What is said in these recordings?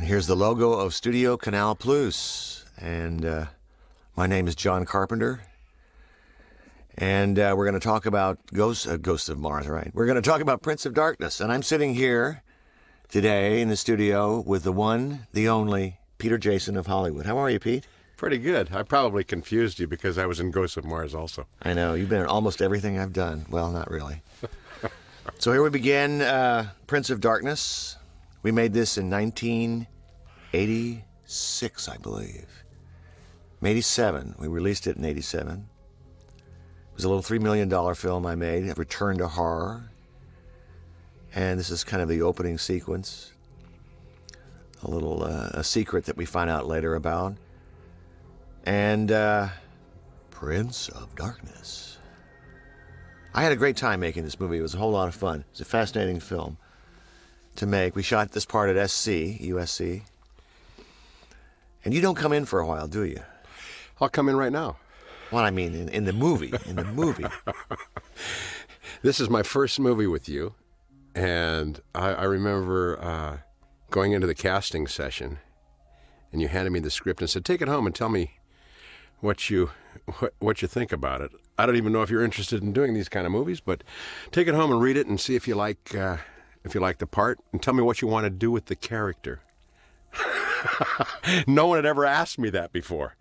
Here's the logo of Studio Canal Plus. And my name is John Carpenter. And we're going to talk about Ghosts of Mars, right? We're going to talk about Prince of Darkness. And I'm sitting here today in the studio with the one, the only, Peter Jason of Hollywood. How are you, Pete? Pretty good. I probably confused you because I was in Ghosts of Mars also. I know. You've been in almost everything I've done. Well, not really. So here we begin, Prince of Darkness. We made this in 1986, I believe. 87. We released it in 87. It was a little $3 million film I made, a return to horror. And this is kind of the opening sequence. A little a secret that we find out later about. And Prince of Darkness. I had a great time making this movie. It was a whole lot of fun. It's a fascinating film to make. We shot this part at USC. And you don't come in for a while, do you? I'll come in right now. Well, I mean, in the movie. In the movie. This is my first movie with you. And I remember going into the casting session, and you handed me the script and said, take it home and tell me what you think about it. I don't even know if you're interested in doing these kind of movies, but take it home and read it and see if you like the part, and tell me what you want to do with the character. No one had ever asked me that before.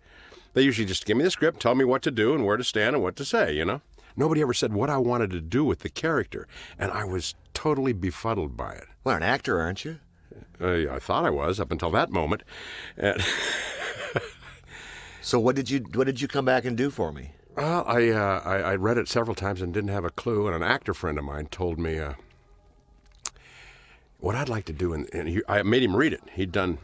They usually just give me the script, tell me what to do and where to stand and what to say, you know? Nobody ever said what I wanted to do with the character, and I was totally befuddled by it. Well, an actor, aren't you? I thought I was up until that moment. And So what did you come back and do for me? Well, I read it several times and didn't have a clue, and an actor friend of mine told me what I'd like to do, and I made him read it. He'd done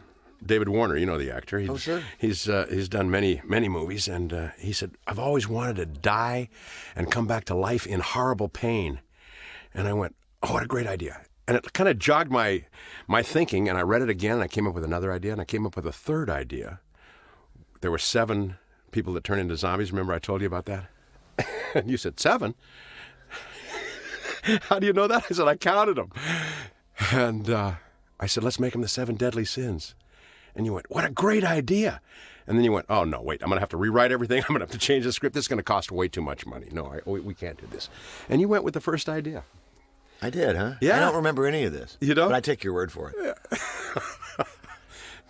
David Warner, you know the actor. Sure. He's done many movies, and he said, I've always wanted to die and come back to life in horrible pain. And I went, oh, what a great idea. And it kind of jogged my thinking, and I read it again, and I came up with another idea, and I came up with a third idea. There were 7 people that turned into zombies. Remember I told you about that? And you said, 7? How do you know that? I said, I counted them. And I said, let's make them the 7 deadly sins. And you went, what a great idea. And then you went, oh, no, wait, I'm going to have to rewrite everything. I'm going to have to change the script. This is going to cost way too much money. No, we can't do this. And you went with the first idea. I did, huh? Yeah. I don't remember any of this. You don't? But I take your word for it. Yeah.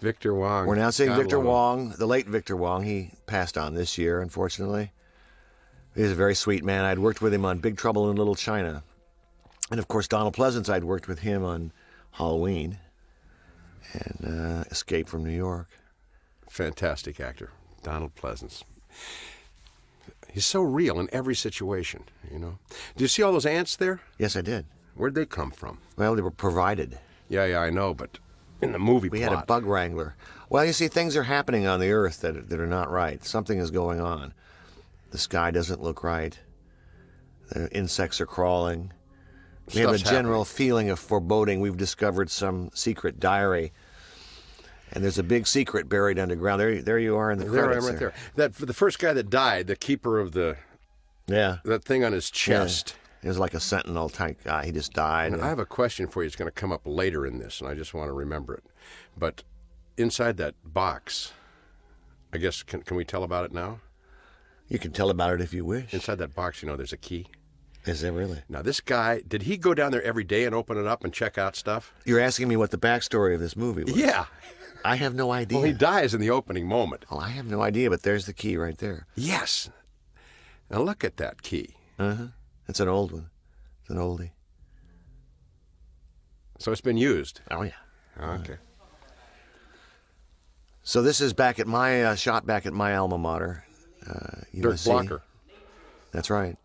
Victor Wong. We're now seeing Victor Wong, the late Victor Wong. He passed on this year, unfortunately. He's a very sweet man. I'd worked with him on Big Trouble in Little China. And, of course, Donald Pleasance, I'd worked with him on Halloween and Escape from New York. Fantastic actor, Donald Pleasance. He's so real in every situation, you know. Do you see all those ants there? Yes, I did. Where'd they come from? Well, they were provided. Yeah, I know, but in the movie We plot. had a bug wrangler. Well, you see, things are happening on the Earth that are not right. Something is going on. The sky doesn't look right. The insects are crawling. We have a general feeling of foreboding. We've discovered some secret diary. And there's a big secret buried underground. There you are in the credits. There I am right there. The first guy that died, the keeper of that thing on his chest. Yeah. He was like a sentinel type guy. He just died. And I have a question for you. It's going to come up later in this, and I just want to remember it. But inside that box, I guess, can we tell about it now? You can tell about it if you wish. Inside that box, you know, there's a key. Is there really? Now, this guy, did he go down there every day and open it up and check out stuff? You're asking me what the backstory of this movie was? Yeah. I have no idea. Well, he dies in the opening moment. Well, I have no idea, but there's the key right there. Yes. Now, look at that key. Uh-huh. It's an old one. It's an oldie. So it's been used? Oh, yeah. Okay. So this is back at my, shot back at my alma mater, Dirk USC. Blocker. That's right.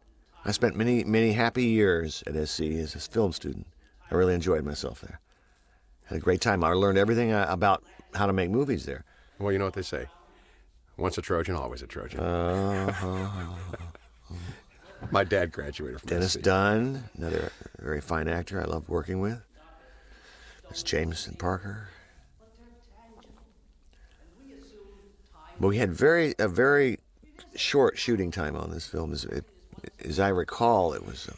I spent many happy years at SC as a film student. I really enjoyed myself there. Had a great time. I learned everything about how to make movies there. Well, you know what they say. Once a Trojan, always a Trojan. My dad graduated from Dennis SC. Dunn, another very fine actor I loved working with. Miss Jameson Parker. But we had a very short shooting time on this film. As I recall, it was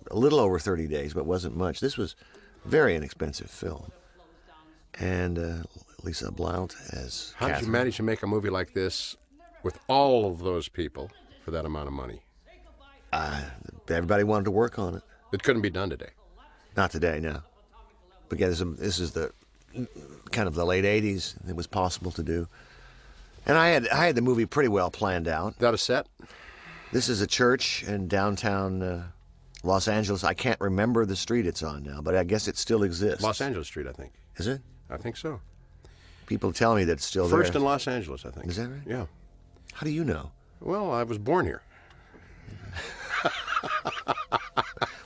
a little over 30 days, but wasn't much. This was a very inexpensive film. and Lisa Blount as How did Catherine. you manage to make a movie like this with all of those people for that amount of money? Everybody wanted to work on it. It couldn't be done today. Not today, no. But yeah, this is the kind of the late '80s. It was possible to do, and I had the movie pretty well planned out. Without a set? This is a church in downtown Los Angeles. I can't remember the street it's on now, but I guess it still exists. Los Angeles Street, I think. Is it? I think so. People tell me that it's still First there. in Los Angeles, I think. Is that right? Yeah. How do you know? Well, I was born here.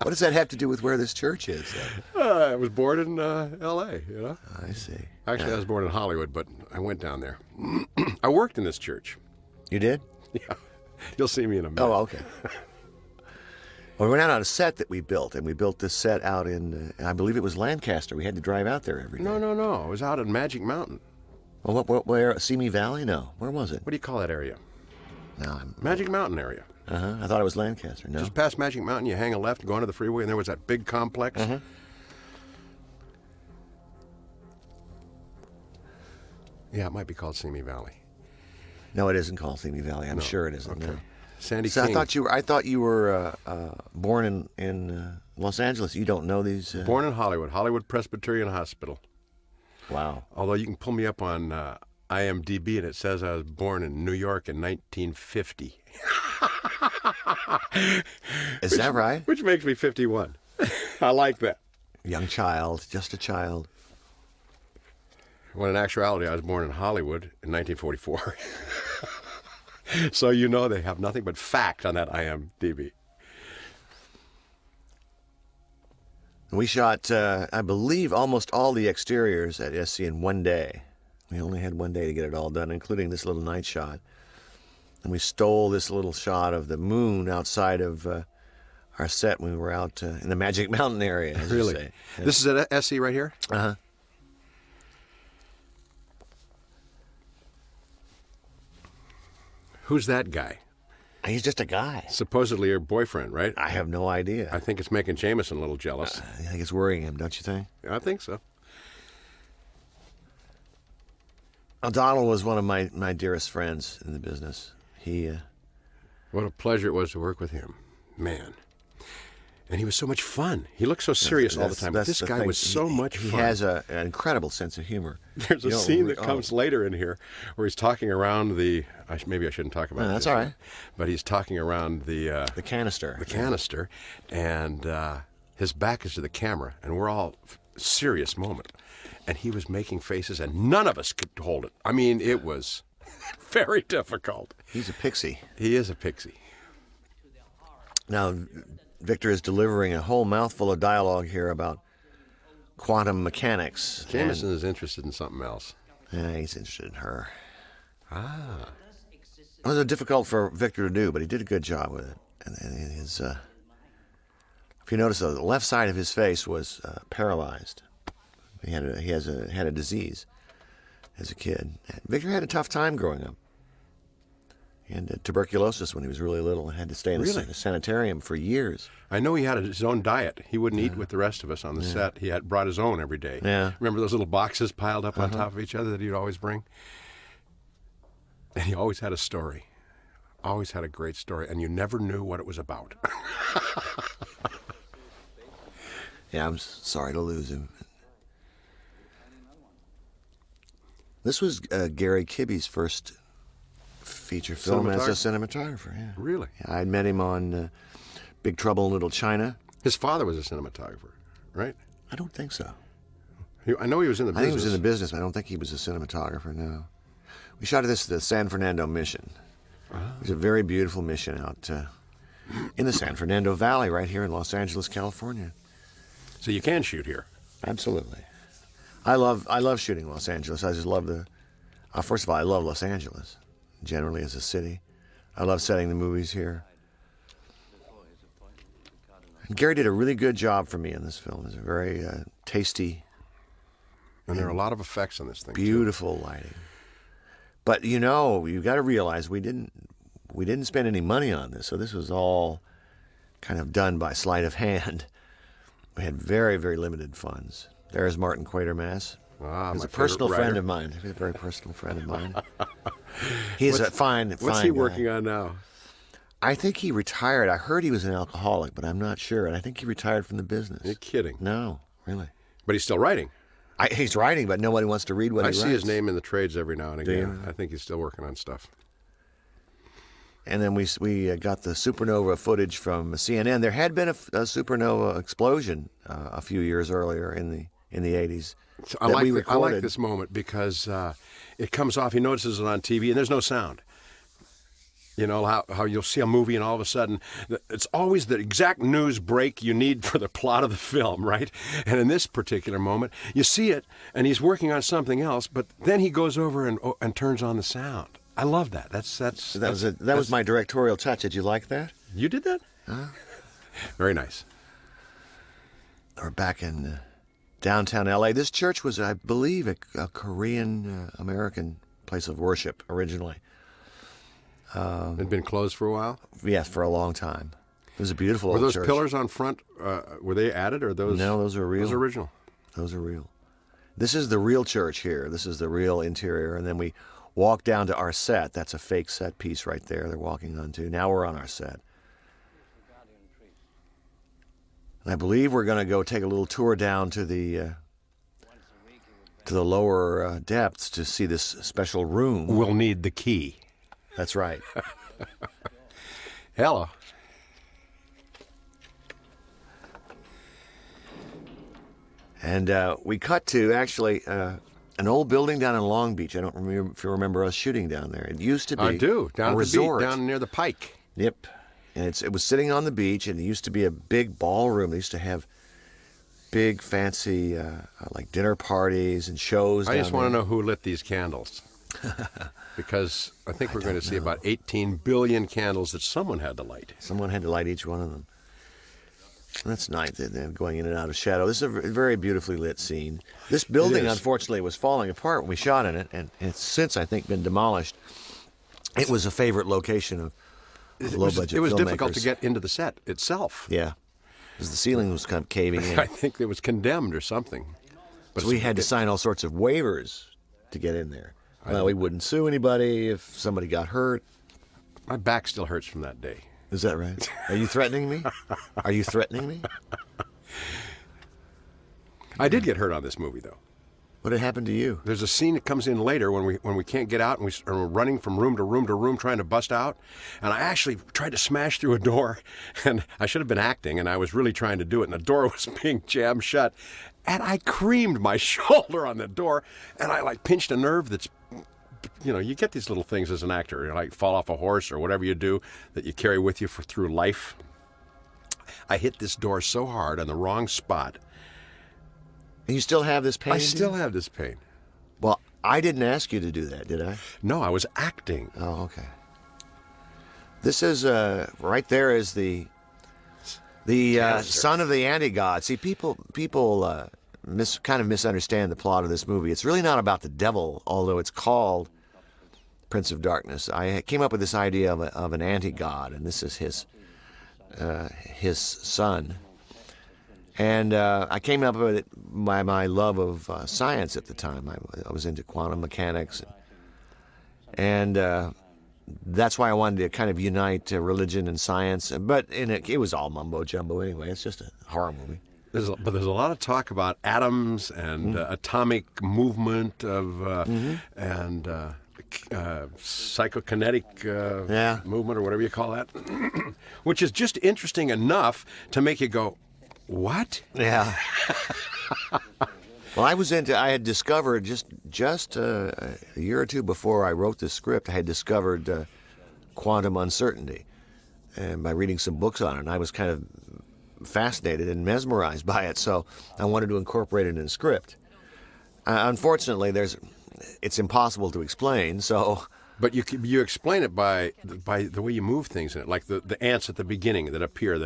What does that have to do with where this church is? I was born in L.A., you know? I see. Actually, I was born in Hollywood, but I went down there. I worked in this church. You did? Yeah. You'll see me in a minute. Oh, okay. Well, we went out on a set that we built, and we built this set out in, I believe it was Lancaster. We had to drive out there every day. No. I was out at Magic Mountain. Well, where? Simi Valley? No. Where was it? What do you call that area? No, I'm... Magic Mountain area. I thought it was Lancaster. No. Just past Magic Mountain, you hang a left, go onto the freeway, and there was that big complex. Yeah, it might be called Simi Valley. No, it isn't called Simi Valley. I'm sure it isn't. Okay. No. Sandy So King. I thought you were born in Los Angeles. You don't know these. Born in Hollywood, Hollywood Presbyterian Hospital. Wow. Although you can pull me up on IMDb, and it says I was born in New York in 1950. Is that right? Which makes me 51. I like that. Young child, just a child. When in actuality, I was born in Hollywood in 1944. So you know they have nothing but fact on that IMDb. We shot, I believe, almost all the exteriors at SC in one day. We only had one day to get it all done, including this little night shot. And we stole this little shot of the moon outside of our set when we were out in the Magic Mountain area, as you say. This is at SC right here? Uh-huh. Who's that guy? He's just a guy. Supposedly your boyfriend, right? I have no idea. I think it's making Jameson a little jealous. I think it's worrying him, don't you think? I think so. Donald was one of my dearest friends in the business. He... What a pleasure it was to work with him. Man. And he was so much fun. He looked so serious all the time. But this the guy thing. was so much fun. He has an incredible sense of humor. There's a scene that comes later in here where he's talking around the... maybe I shouldn't talk about it. That's all right. But he's talking around the canister. The canister. And his back is to the camera. And we're all... serious moment. And he was making faces, and none of us could hold it. I mean, it was very difficult. He's a pixie. He is a pixie. Now, Victor is delivering a whole mouthful of dialogue here about quantum mechanics. Jameson is interested in something else. Yeah, he's interested in her. It was difficult for Victor to do, but he did a good job with it. And his, if you notice, the left side of his face was paralyzed. He had a disease as a kid. Victor had a tough time growing up. He had tuberculosis when he was really little and had to stay in a sanitarium for years. I know he had his own diet. He wouldn't eat with the rest of us on the set. He had brought his own every day. Yeah. Remember those little boxes piled up on top of each other that he'd always bring? And he always had a story. Always had a great story, and you never knew what it was about. Yeah, I'm sorry to lose him. This was Gary Kibbe's first feature film as a cinematographer. Yeah. Really? Yeah, I'd met him on Big Trouble in Little China. His father was a cinematographer, right? I don't think so. I know he was in the business. I think he was in the business, but I don't think he was a cinematographer, no. We shot this at the San Fernando Mission. It was a very beautiful mission out in the San Fernando Valley right here in Los Angeles, California. So you can shoot here? Absolutely. I love shooting Los Angeles. I just love first of all, I love Los Angeles, generally as a city. I love setting the movies here. And Gary did a really good job for me in this film. It's a very tasty... And there are a lot of effects on this thing, beautiful lighting. But you got to realize we didn't spend any money on this, so this was all kind of done by sleight of hand. We had very, very limited funds. There's Martin Quatermass Ah, He's my a personal favorite friend writer. of mine. He's a very personal friend of mine. He's a What's fine he guy. working on now? I think he retired. I heard he was an alcoholic, but I'm not sure. And I think he retired from the business. You're kidding. No, really. But he's still writing. He's writing, but nobody wants to read what he I writes. see his name in the trades every now and Do again. you? I think he's still working on stuff. And then we got the supernova footage from CNN. There had been a supernova explosion a few years earlier in the 80s. So that we I recorded. like this moment because it comes off. He notices it on TV, and there's no sound. You know how you'll see a movie, and all of a sudden, it's always the exact news break you need for the plot of the film, right? And in this particular moment, you see it, and he's working on something else, but then he goes over and turns on the sound. I love that. That was my directorial touch. Did you like that? You did that? Very nice. We're back in downtown L.A. This church was, I believe, a Korean American place of worship originally. It'd been closed for a while. Yes, for a long time. It was a beautiful Were old those church. pillars on front? Were they added or those? No, those are real. Those are original. Those are real. This is the real church here. This is the real interior. And then we walk down to our set. That's a fake set piece right there they're walking onto. Now we're on our set. And I believe we're going to go take a little tour down to the lower depths to see this special room. We'll need the key. That's right. Hello. And we cut to actually an old building down in Long Beach. I don't remember if you remember us shooting down there. It used to be I do. Down a at the resort. beach, down near the Pike. Yep. And it was sitting on the beach, and it used to be a big ballroom. They used to have big, fancy, like dinner parties and shows. I just want to there. know who lit these candles. Because I think we're going to see about 18 billion candles that someone had to light. Someone had to light each one of them. That's nice. They're going in and out of shadow. This is a very beautifully lit scene. This building, unfortunately, was falling apart when we shot in it, and it's since, I think, been demolished. It was a favorite location of low-budget filmmakers. It was difficult to get into the set itself. Yeah, because the ceiling was kind of caving in. I think it was condemned or something. But So we had to sign all sorts of waivers to get in there. Well, we wouldn't sue anybody if somebody got hurt. My back still hurts from that day. Is that right? Are you threatening me? Are you threatening me? I did get hurt on this movie, though. What had happened to you? There's a scene that comes in later when we can't get out, and we're running from room to room to room trying to bust out. And I actually tried to smash through a door, and I should have been acting, and I was really trying to do it, and the door was being jammed shut. And I creamed my shoulder on the door, and I pinched a nerve that's, you get these little things as an actor, like fall off a horse or whatever you do that you carry with you through life. I hit this door so hard on the wrong spot. And you still have this pain? I still have this pain. Well, I didn't ask you to do that, did I? No, I was acting. Oh, okay. This is right there is the son of the anti-god. See, people kind of misunderstand the plot of this movie. It's really not about the devil, although it's called Prince of Darkness. I came up with this idea of an anti-god, and this is his son. And I came up with it by my love of science at the time. I was into quantum mechanics, and that's why I wanted to kind of unite religion and science. But it was all mumbo jumbo anyway. It's just a horror movie. But there's a lot of talk about atoms and atomic movement of and psychokinetic movement or whatever you call that, which is just interesting enough to make you go, what? Yeah. Well, I had discovered just a year or two before I wrote this script, I had discovered quantum uncertainty, and by reading some books on it, and I was kind of fascinated and mesmerized by it, so I wanted to incorporate it in the script. Unfortunately, it's impossible to explain, so... But you explain it by the way you move things in it, like the ants at the beginning that appear,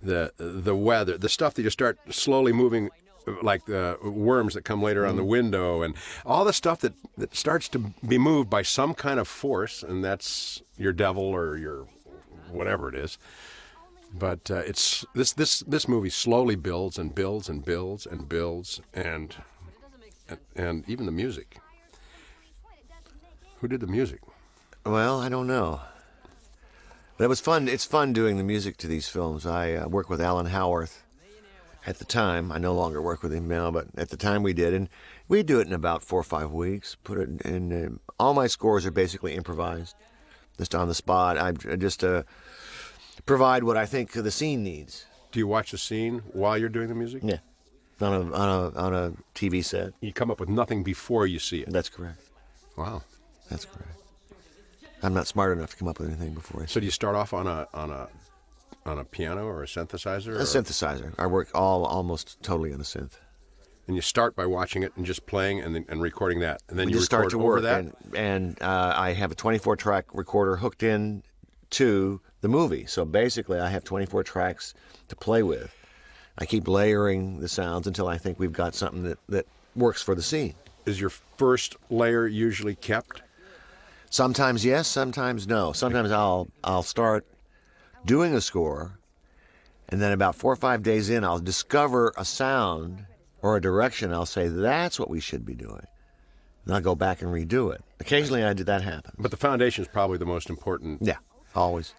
the weather, the stuff that you start slowly moving, like the worms that come later on the window, and all the stuff that starts to be moved by some kind of force, and that's your devil or your whatever it is. But it's this movie slowly builds and builds and builds and builds, and and even the music. Who did the music? Well, I don't know. But it was fun. It's fun doing the music to these films. I worked with Alan Howarth at the time. I no longer work with him now, but at the time we did. And we do it in about 4 or 5 weeks. Put it in. All my scores are basically improvised, just on the spot. I just provide what I think the scene needs. Do you watch the scene while you're doing the music? Yeah, on a TV set. You come up with nothing before you see it. That's correct. Wow. That's correct. I'm not smart enough to come up with anything before I see So do you start off on a piano or a synthesizer? a synthesizer. I work almost totally on a synth. And you start by watching it and just playing and recording that, and then We you just record start to over work, that. and I have a 24-track recorder hooked in to the movie. So basically, I have 24 tracks to play with. I keep layering the sounds until I think we've got something that works for the scene. Is your first layer usually kept? Sometimes yes, sometimes no. Sometimes I'll start doing a score, and then about 4 or 5 days in, I'll discover a sound or a direction. I'll say, that's what we should be doing. And I'll go back and redo it. Occasionally that happen. But the foundation is probably the most important. Yeah, always.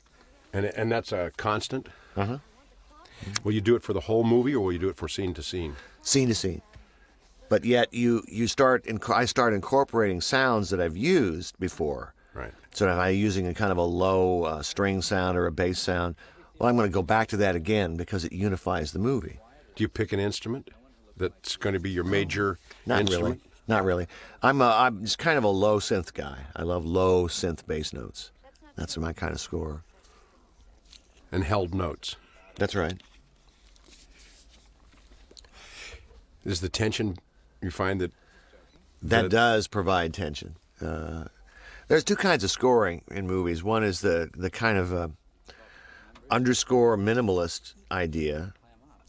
And that's a constant? Uh-huh. Will you do it for the whole movie, or will you do it for scene to scene? Scene to scene. But yet I start incorporating sounds that I've used before. Right. So if I'm using a kind of a low string sound or a bass sound, well, I'm going to go back to that again because it unifies the movie. Do you pick an instrument that's going to be your major Not instrument? really. Not really. I'm just kind of a low synth guy. I love low synth bass notes. That's my kind of score. And held notes. That's right. Is the tension, you find that... That does provide tension. There's two kinds of scoring in movies. One is the kind of underscore minimalist idea,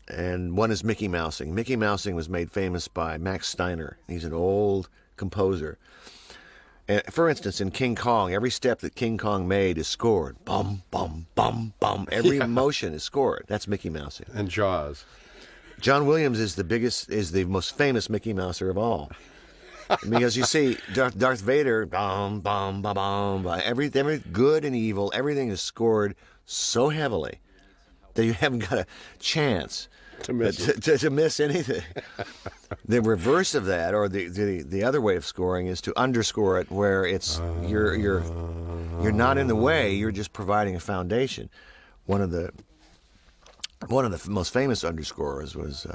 and one is Mickey Mousing. Mickey Mousing was made famous by Max Steiner. He's an old composer. For instance, in King Kong, every step that King Kong made is scored. Bum, bum, bum, bum. Every motion is scored. That's Mickey Mousing. And Jaws. John Williams is the most famous Mickey Mouser of all. Because you see, Darth Vader, bum, bum, bum, bum, every good and evil, everything is scored so heavily that you haven't got a chance to miss anything. The reverse of that, or the other way of scoring, is to underscore it, where it's you're not in the way. You're just providing a foundation. One of the most famous underscorers was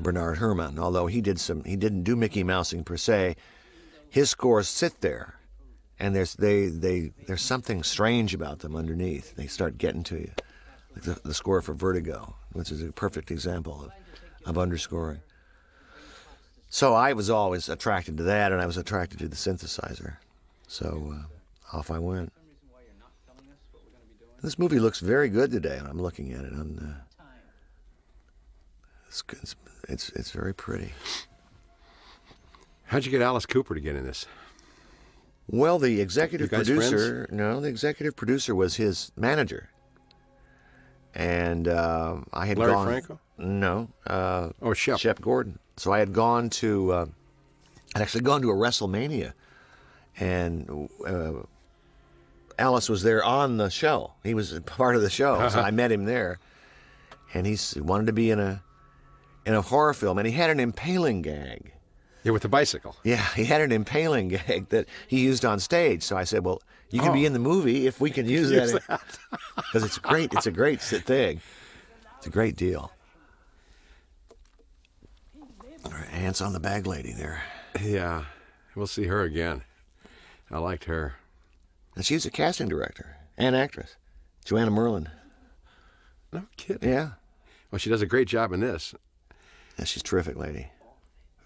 Bernard Herrmann. Although he didn't do Mickey Mousing per se. His scores sit there, and there's something strange about them underneath. They start getting to you. Like the score for Vertigo, which is a perfect example of underscoring. So I was always attracted to that, and I was attracted to the synthesizer. So off I went. This movie looks very good today, and I'm looking at it. It's very pretty. How'd you get Alice Cooper to get in this? Well, the executive You guys producer, the executive producer was his manager. And I had Larry gone. Franco? No. Shep. Shep Gordon. So I had gone to. I'd actually gone to a WrestleMania, and Alice was there on the show. He was part of the show, so I met him there, and he wanted to be in a horror film, and he had an impaling gag. Yeah, with the bicycle. Yeah, he had an impaling gag that he used on stage. So I said, "Well, you can be in the movie if we can use that, because it's great. It's a great thing. It's a great deal." Our Aunt's on the bag lady there. Yeah, we'll see her again. I liked her. And she's a casting director and actress, Joanna Merlin. No kidding. Yeah. Well, she does a great job in this. Yeah, she's a terrific lady.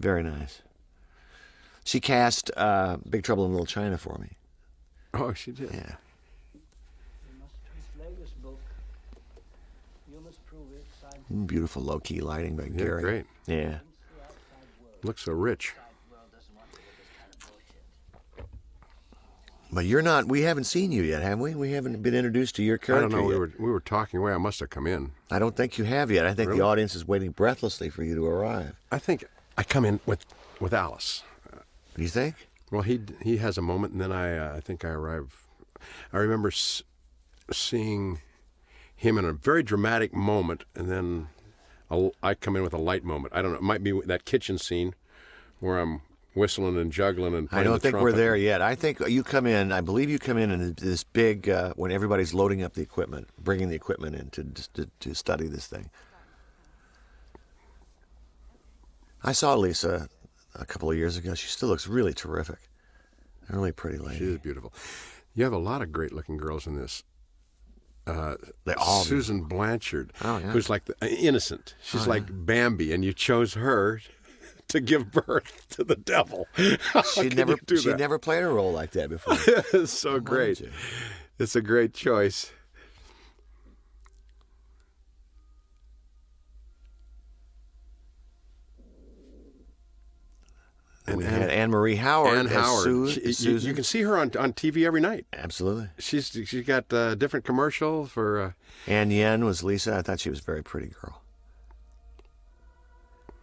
Very nice. She cast Big Trouble in Little China for me. Oh, she did. Yeah. Beautiful low-key lighting by Gary. Great. Yeah. Looks so rich. But you're not. We haven't seen you yet, have we? We haven't been introduced to your I character don't know. yet. We were talking away. I must have come in. I don't think you have yet. I think Really? the audience is waiting breathlessly for you to arrive. I think I come in with with Alice. Do you think? Well, he has a moment, and then I think I arrive. I remember seeing him in a very dramatic moment, and then I come in with a light moment. I don't know. It might be that kitchen scene where I'm whistling and juggling and playing I don't the think we're trumpet. there yet. I think you come in. I believe you come in this big when everybody's loading up the equipment, bringing the equipment in to study this thing. I saw Lisa a couple of years ago. She still looks really terrific. A really pretty lady. She is beautiful. You have a lot of great-looking girls in this. They all do. Susan Blanchard, Oh, yeah. who's like innocent. She's like Bambi, and you chose her to give birth to the devil. She'd never played a role like that before. It's so great. It's a great choice. And we had Anne Marie Howard. Anne Howard. Susan. You can see her on TV every night. Absolutely. She's got a different commercial for. Ann Yen was Lisa. I thought she was a very pretty girl.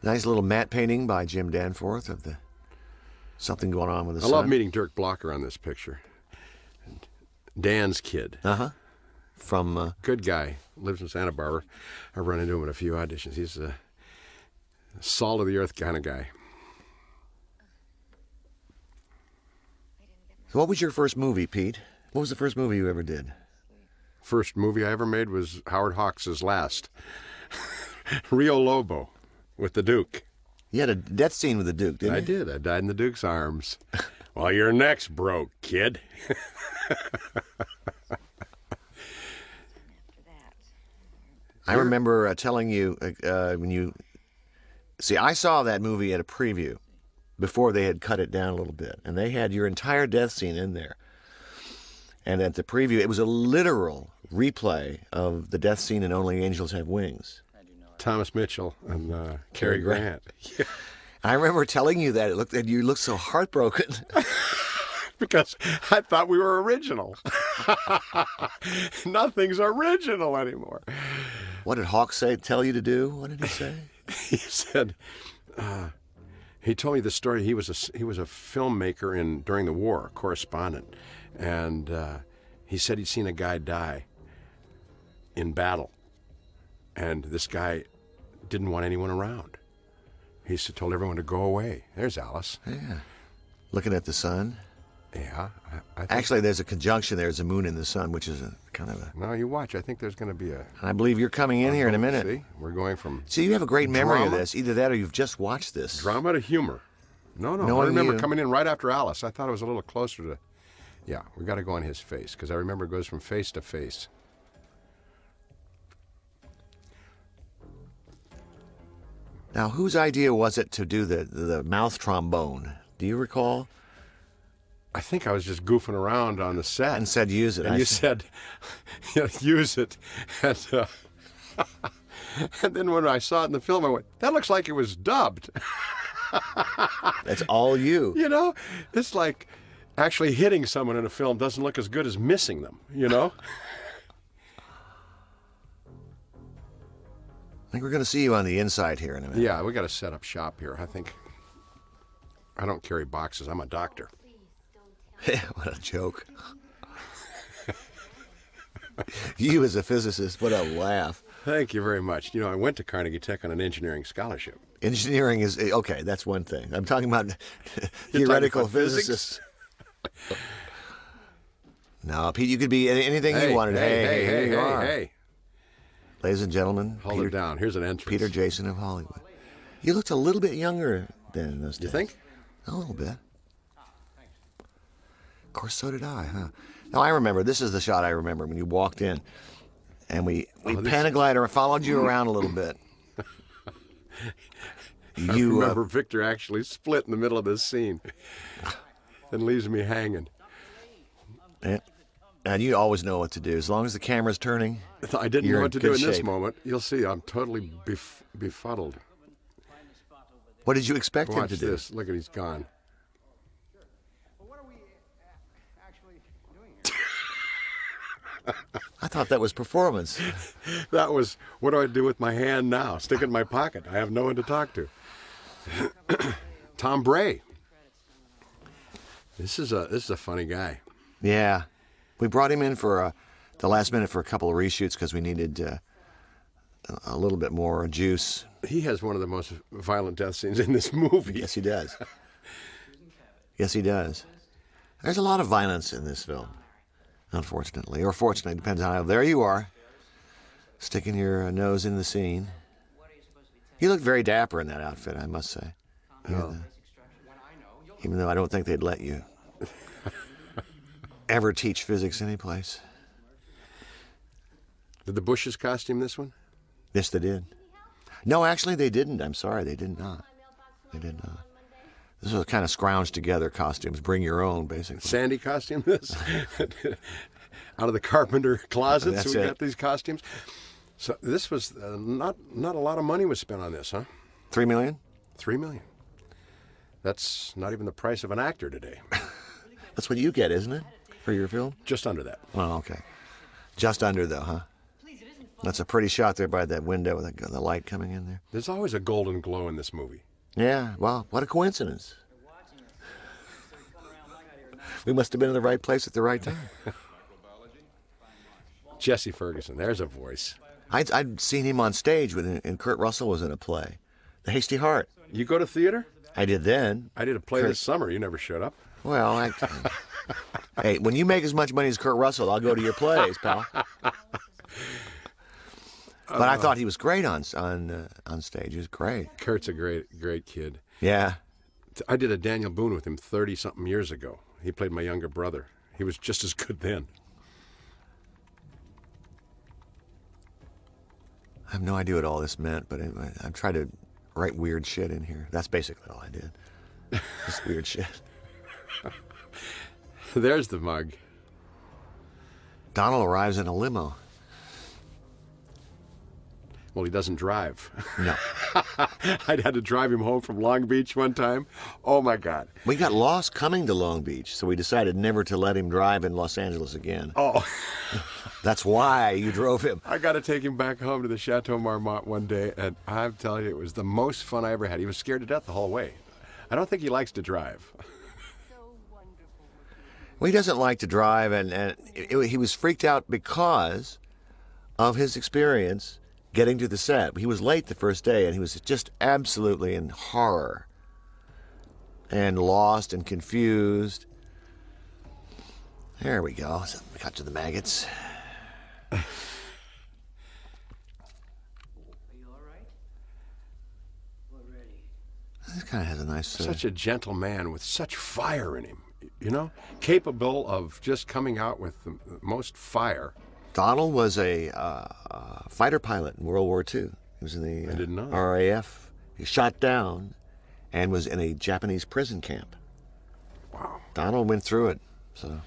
Nice little matte painting by Jim Danforth of the Something Going On with the Sun. I love meeting Dirk Blocker on this picture. Dan's kid. From good guy. Lives in Santa Barbara. I've run into him at a few auditions. He's a salt of the earth kind of guy. So what was your first movie, Pete? What was the first movie you ever did? First movie I ever made was Howard Hawks' last. Rio Lobo with the Duke. You had a death scene with the Duke, didn't you? I did. I died in the Duke's arms. Well, your neck's broke, kid. I remember telling you when you... See, I saw that movie at a preview before they had cut it down a little bit. And they had your entire death scene in there. And at the preview, it was a literal replay of the death scene in Only Angels Have Wings. Thomas Mitchell and Cary Grant. Yeah. I remember telling you that. You looked so heartbroken. Because I thought we were original. Nothing's original anymore. What did Hawks tell you to do? What did he say? He said... he told me the story. He was a filmmaker during the war, a correspondent, and he said he'd seen a guy die in battle, and this guy didn't want anyone around. He told everyone to go away. There's Alice. Yeah, looking at the sun. Yeah, I think, actually, there's a conjunction. There's a moon in the sun, which is a kind of a. No, you watch. I think there's going to be a. I believe you're coming in here in a minute. See, we're going from. See, you have a great memory drama, of this. Either that, or you've just watched this. Drama to humor. No. I remember coming in right after Alice. I thought it was a little closer to. Yeah, we got to go on his face because I remember it goes from face to face. Now, whose idea was it to do the mouth trombone? Do you recall? I think I was just goofing around on the set. And said, use it. And you said, use it. And, and then when I saw it in the film, I went, that looks like it was dubbed. That's all you. You know, it's like actually hitting someone in a film doesn't look as good as missing them, you know? I think we're going to see you on the inside here in a minute. Yeah, we got to set up shop here. I think I don't carry boxes. I'm a doctor. What a joke. You as a physicist, what a laugh. Thank you very much. You know, I went to Carnegie Tech on an engineering scholarship. Engineering is, okay, that's one thing. I'm talking about theoretical physicists. No, Pete, you could be anything you wanted. Hey. Ladies and gentlemen, Hold it down. Here's an entrance. Peter Jason of Hollywood. You looked a little bit younger than in those days. You think? A little bit. Of course, so did I, huh? Now, I remember, this is the shot I remember when you walked in, and we panaglider and followed you around a little bit. I remember Victor actually split in the middle of this scene and leaves me hanging. And you always know what to do. As long as the camera's turning, I didn't know what to do in this shape. moment. You'll see, I'm totally befuddled. What did you expect him Watch to do? this. Look at he's gone. I thought that was performance. That was, what do I do with my hand now? Stick it in my pocket. I have no one to talk to. Tom Bray. This is a funny guy. Yeah. We brought him in for the last minute for a couple of reshoots because we needed a little bit more juice. He has one of the most violent death scenes in this movie. Yes, he does. Yes, he does. There's a lot of violence in this film, unfortunately. Or fortunately, depends on how. There you are, sticking your nose in the scene. You look very dapper in that outfit, I must say. Even though I don't think they'd let you ever teach physics anyplace. Did the Bushes costume this one? Yes, they did. No, actually, they didn't. I'm sorry, they did not. They did not. This was kind of scrounged together costumes. Bring your own, basically. Sandy costume this? Out of the carpenter closet, so we got these costumes. So this was not a lot of money was spent on this, huh? $3 million? $3 million. That's not even the price of an actor today. That's what you get, isn't it, for your film? Just under that. Oh, okay. Just under, though, huh? That's a pretty shot there by that window with the light coming in there. There's always a golden glow in this movie. Yeah, well, what a coincidence. We must have been in the right place at the right time. Jesse Ferguson, there's a voice. I'd seen him on stage and Kurt Russell was in a play, The Hasty Heart. You go to theater? I did then. I did a play this summer. You never showed up. Well, hey, when you make as much money as Kurt Russell, I'll go to your plays, pal. But I thought he was great on stage. He was great. Kurt's a great kid. Yeah. I did a Daniel Boone with him 30-something years ago. He played my younger brother. He was just as good then. I have no idea what all this meant, but I tried to write weird shit in here. That's basically all I did. Just weird shit. There's the mug. Donald arrives in a limo. Well, he doesn't drive. No. I'd had to drive him home from Long Beach one time. Oh, my God. We got lost coming to Long Beach, so we decided never to let him drive in Los Angeles again. Oh. That's why you drove him. I got to take him back home to the Chateau Marmont one day, and I'm telling you, it was the most fun I ever had. He was scared to death the whole way. I don't think he likes to drive. Well, he doesn't like to drive, and he was freaked out because of his experience getting to the set. He was late the first day, and he was just absolutely in horror and lost and confused. There we go. So we got to the maggots. Are you all right? We're ready. This kind of has a nice... Such a gentle man with such fire in him, you know? Capable of just coming out with the most fire. Donald was a fighter pilot in World War II. He was in the I didn't know. RAF. He shot down and was in a Japanese prison camp. Wow. Donald went through it, so...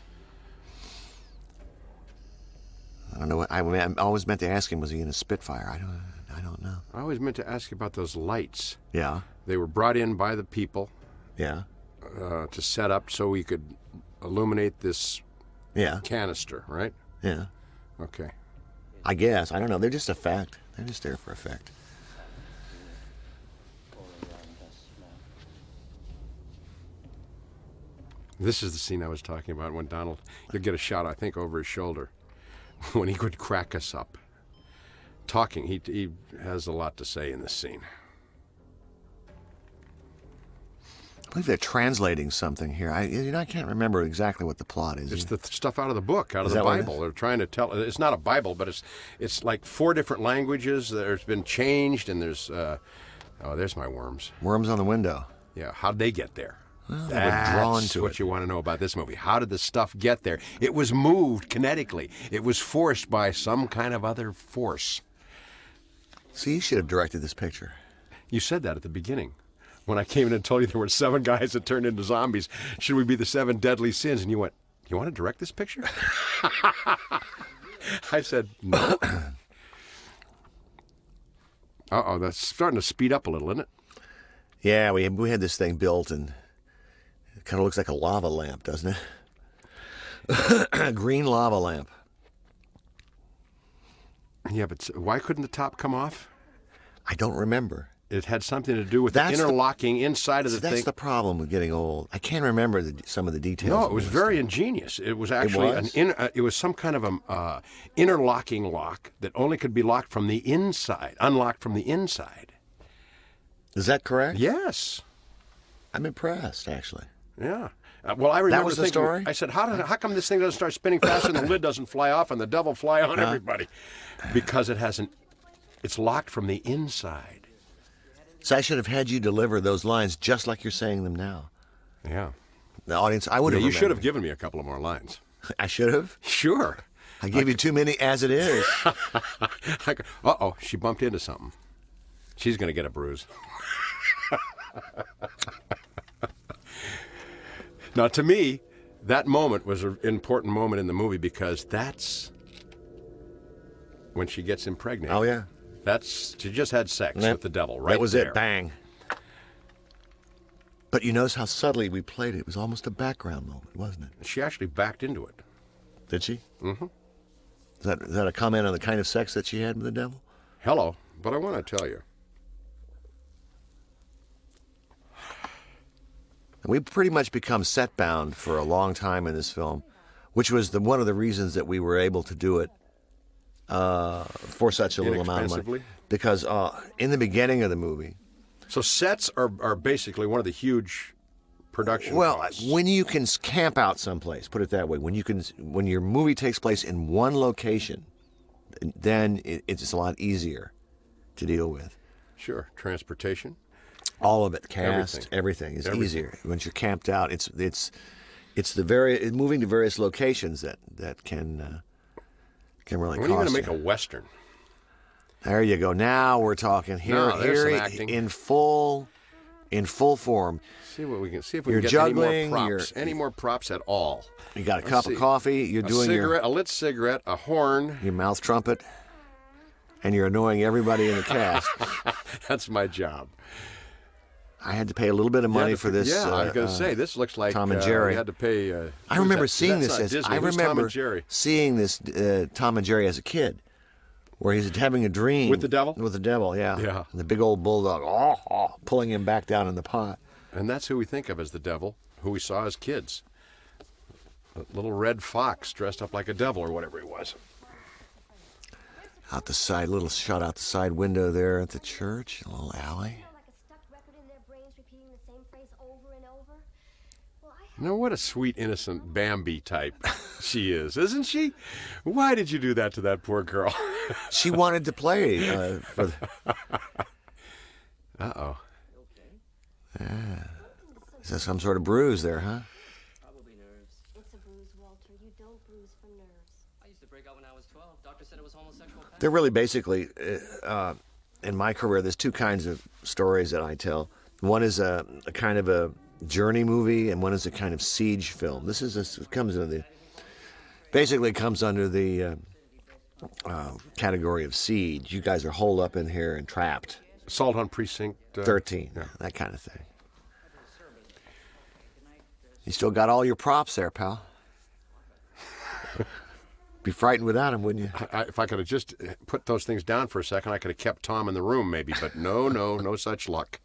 I don't know what... I always meant to ask him, was he in a Spitfire? I don't know. I always meant to ask you about those lights. Yeah. They were brought in by the people Yeah. to set up so we could illuminate this Yeah. canister, right? Yeah. Okay. I guess. I don't know. They're just effect. They're just there for effect. This is the scene I was talking about when Donald, you'll get a shot, I think, over his shoulder when he could crack us up. Talking, he has a lot to say in this scene. I believe they're translating something here. I can't remember exactly what the plot is. It's the stuff out of the book, out of Is the that what it Bible. is? They're trying to tell. It's not a Bible, but it's like 4 different languages. There's been changed, and there's there's my worms. Worms on the window. Yeah, how'd they get there? Well, they were drawn That's to what it. you want to know about this movie. How did the stuff get there? It was moved kinetically. It was forced by some kind of other force. See, you should have directed this picture. You said that at the beginning. When I came in and told you there were 7 guys that turned into zombies, should we be the 7 deadly sins? And you went, you want to direct this picture? I said, no. Uh-oh, that's starting to speed up a little, isn't it? Yeah, we had this thing built, and it kind of looks like a lava lamp, doesn't it? A green lava lamp. Yeah, but why couldn't the top come off? I don't remember. it had something to do with the That's the- interlocking inside of the That's thing. the problem with getting old. I can't remember some of the details. No, of it was this very stuff. ingenious. It was actually was? it was some kind of a interlocking lock that only could be locked from the inside, unlocked from the inside. Is that correct? Yes. I'm impressed, actually. Yeah. Well, I remember was the thinking, story? I said, how come this thing doesn't start spinning faster and the lid doesn't fly off and the devil fly on everybody? Because it's locked from the inside. So I should have had you deliver those lines just like you're saying them now. Yeah. The audience, I would Yeah, have. you should have remembered. given me a couple of more lines. I should have. Sure. I gave you too many as it is. Uh-oh, she bumped into something. She's going to get a bruise. Now, to me, that moment was an important moment in the movie because that's when she gets impregnated. Oh yeah, She just had sex That- with the devil, right? that was there. it. Bang. But you notice how subtly we played it. It was almost a background moment, wasn't it? She actually backed into it. Did she? Mm-hmm. Is that a comment on the kind of sex that she had with the devil? Hello, but I want to tell you. We've pretty much become set bound for a long time in this film, which was one of the reasons that we were able to do it for such a little amount of money. Inexpensively? Because in the beginning of the movie, So sets are basically one of the huge production costs. when you can camp out someplace, put it that way, when your movie takes place in one location, then it's a lot easier to deal with. Sure, transportation. All of it, cast, everything is easier. Once you're camped out, it's moving to various locations that can really When are you going cost to make you. a Western? There you go. Now we're talking Now, there's some here acting. in full form. See what we can see if we You're can get juggling, any more props at all. You got a Let's cup see. of coffee. You're A doing cigarette, a lit cigarette, a horn. your mouth trumpet, and you're annoying everybody in the cast. That's my job. I had to pay a little bit of money for this. Yeah, I was going to say this looks like Tom and Jerry. You had to pay. I who's remember that? seeing That's this not as Disney. I Who's Tom remember and Jerry? seeing this Tom and Jerry as a kid, where he's having a dream With the devil? With the devil, yeah. Yeah. And the big old bulldog, pulling him back down in the pot. And that's who we think of as the devil, who we saw as kids. A little red fox dressed up like a devil or whatever he was. Out the side, little shot out the side window there at the church, a little alley. Like a stuck record in their brains, repeating the same phrase over and over. Well, Now, what a sweet, innocent Bambi type she is, isn't she? Why did you do that to that poor girl? She wanted to play. Uh-oh. Is that some sort of bruise there, huh? Probably nerves. it's a bruise, Walter. You don't bruise for nerves. I used to break out when I was 12. Doctor said it was homosexual. They're really basically, in my career, there's two kinds of stories that I tell. One is a kind of a journey movie, and one is a kind of siege film. Basically comes under the category of siege. You guys are holed up in here and trapped. Assault on Precinct 13, that kind of thing. You still got all your props there, pal. Be frightened without them, wouldn't you? If I could have just put those things down for a second, I could have kept Tom in the room maybe, but no such luck.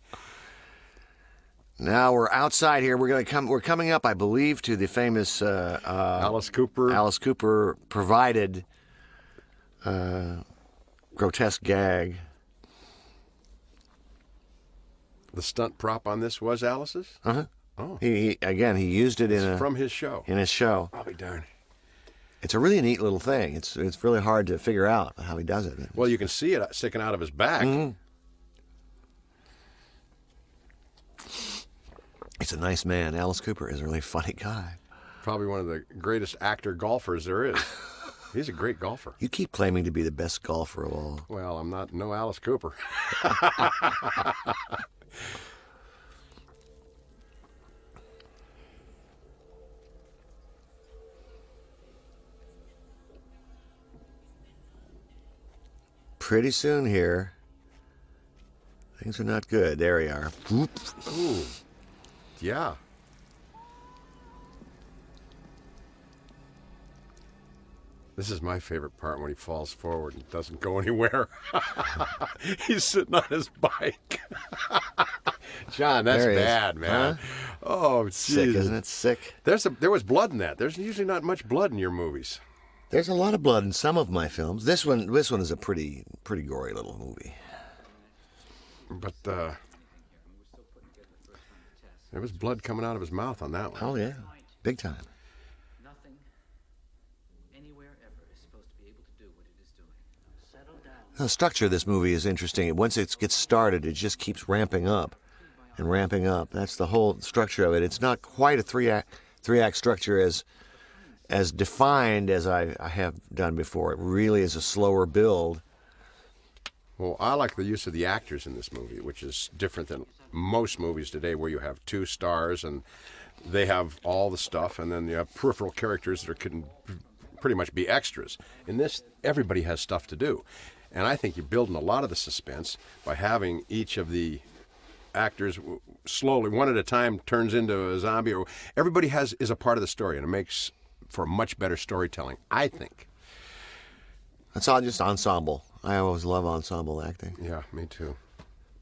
Now we're outside here. We're coming up, I believe, to the famous Alice Cooper provided grotesque gag. The stunt prop on this was Alice's? Uh-huh. Oh. He used it From his show. in his show. I'll be darned. It's a really neat little thing. It's really hard to figure out how he does it. Well, you can see it sticking out of his back. Mm-hmm. He's a nice man. Alice Cooper is a really funny guy. Probably one of the greatest actor golfers there is. He's a great golfer. You keep claiming to be the best golfer of all. Well, I'm not no Alice Cooper. Pretty soon here, things are not good. There we are. Whoop. Ooh. Yeah. This is my favorite part when he falls forward and doesn't go anywhere. He's sitting on his bike. John, that's There he is. bad, man. Huh? Oh, Sick, Jesus. isn't it? Sick. There was blood in that. There's usually not much blood in your movies. There's a lot of blood in some of my films. This one is a pretty gory little movie. But there was blood coming out of his mouth on that one. Oh yeah, big time. Nothing anywhere ever is supposed to be able to do what it is doing. Settle down. The structure of this movie is interesting. Once it gets started, it just keeps ramping up and ramping up. That's the whole structure of it. It's not quite a three-act structure as defined as I have done before. It really is a slower build. Well, I like the use of the actors in this movie, which is different than most movies today where you have two stars and they have all the stuff, and then you have peripheral characters that can pretty much be extras. In this, everybody has stuff to do. And I think you're building a lot of the suspense by having each of the actors slowly, one at a time, turns into a zombie. Or everybody is a part of the story, and it makes for much better storytelling, I think. It's all just ensemble. I always love ensemble acting. Yeah, me too.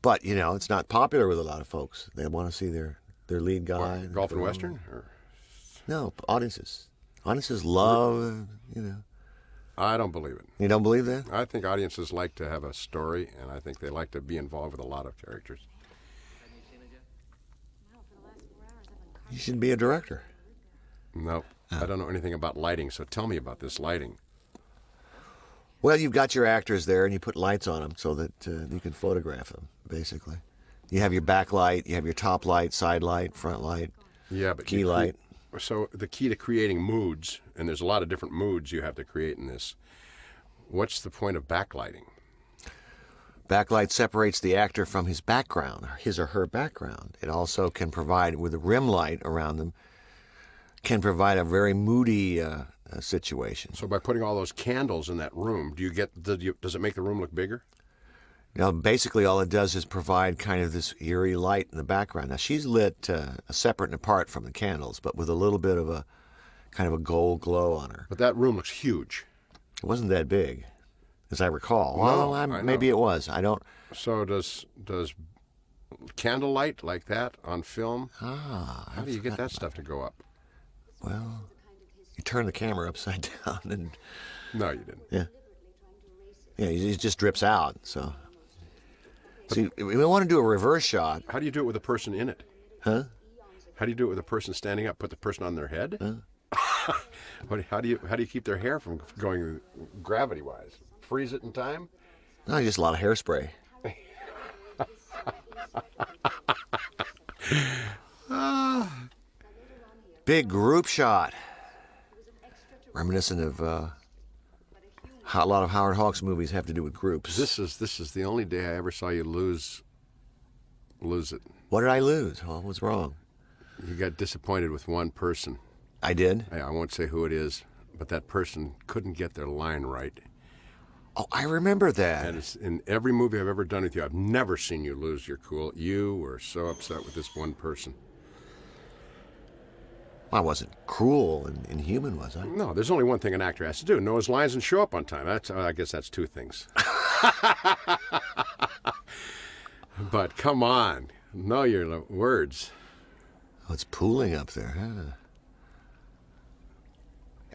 But, it's not popular with a lot of folks. They want to see their lead guy. What, Golf and Western? Or? No, audiences. Audiences love, I don't believe it. You don't believe that? I think audiences like to have a story, and I think they like to be involved with a lot of characters. You should be a director. Nope. I don't know anything about lighting, so tell me about this lighting. Well, you've got your actors there, and you put lights on them so that you can photograph them, basically. You have your backlight, you have your top light, side light, front light, Yeah, but key light. So the key to creating moods, and there's a lot of different moods you have to create in this. What's the point of backlighting? Backlight separates the actor from his background, his or her background. It also can provide, with a rim light around them, can provide a very moody situation. So by putting all those candles in that room, does it make the room look bigger? Basically all it does is provide kind of this eerie light in the background. Now, she's lit separate and apart from the candles, but with a little bit of a kind of a gold glow on her. But that room looks huge. It wasn't that big, as I recall. No, Well, I know. maybe it was. I don't... So does candlelight like that on film? How do you get that stuff to go up? Well, you turn the camera upside down and... No, you didn't. Yeah. Yeah, it just drips out, so... See, we want to do a reverse shot. How do you do it with a person in it? Huh? How do you do it with a person standing up? Put the person on their head? Huh? How do you keep their hair from going gravity-wise? Freeze it in time? No, just a lot of hairspray. Big group shot. Reminiscent of a lot of Howard Hawks movies have to do with groups. This is the only day I ever saw you lose it. What did I lose? What was wrong? You got disappointed with one person. I did? I won't say who it is, but that person couldn't get their line right. Oh, I remember that. And it's in every movie I've ever done with you, I've never seen you lose your cool. You were so upset with this one person. I wasn't cruel and inhuman, was I? No, there's only one thing an actor has to do: know his lines and show up on time. I guess that's two things. But come on, know your words. Oh, it's pooling up there, huh?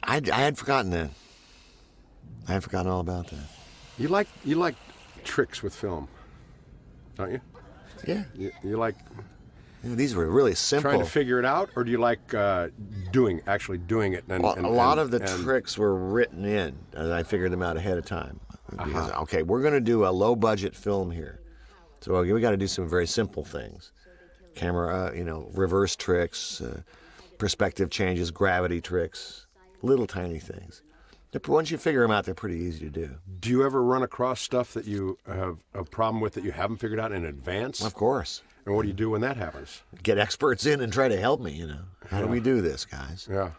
I had forgotten that. I had forgotten all about that. You like tricks with film, don't you? Yeah. You like These were really simple. trying to figure it out, or do you like actually doing it? And, Well, and- a lot of the and- tricks were written in, and I figured them out ahead of time. Because, okay, we're going to do a low-budget film here, so we got to do some very simple things. Camera, reverse tricks, perspective changes, gravity tricks, little tiny things. Once you figure them out, they're pretty easy to do. Do you ever run across stuff that you have a problem with that you haven't figured out in advance? Of course. And what do you do when that happens? Get experts in and try to help me, How do we do this, guys? Yeah.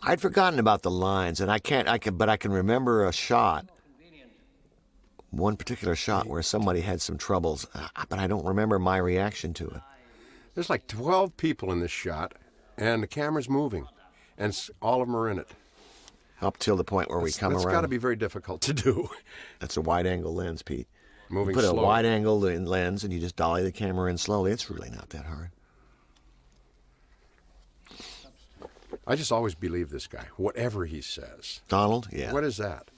I'd forgotten about the lines, and I can remember a shot, one particular shot where somebody had some troubles, but I don't remember my reaction to it. There's like 12 people in this shot, and the camera's moving, and all of them are in it. up till the point where we come That's around. got to be very difficult to do. That's a wide-angle lens, Pete. Moving You put slow. a wide-angle lens and you just dolly the camera in slowly. It's really not that hard. I just always believe this guy, whatever he says. Donald, yeah. What is that?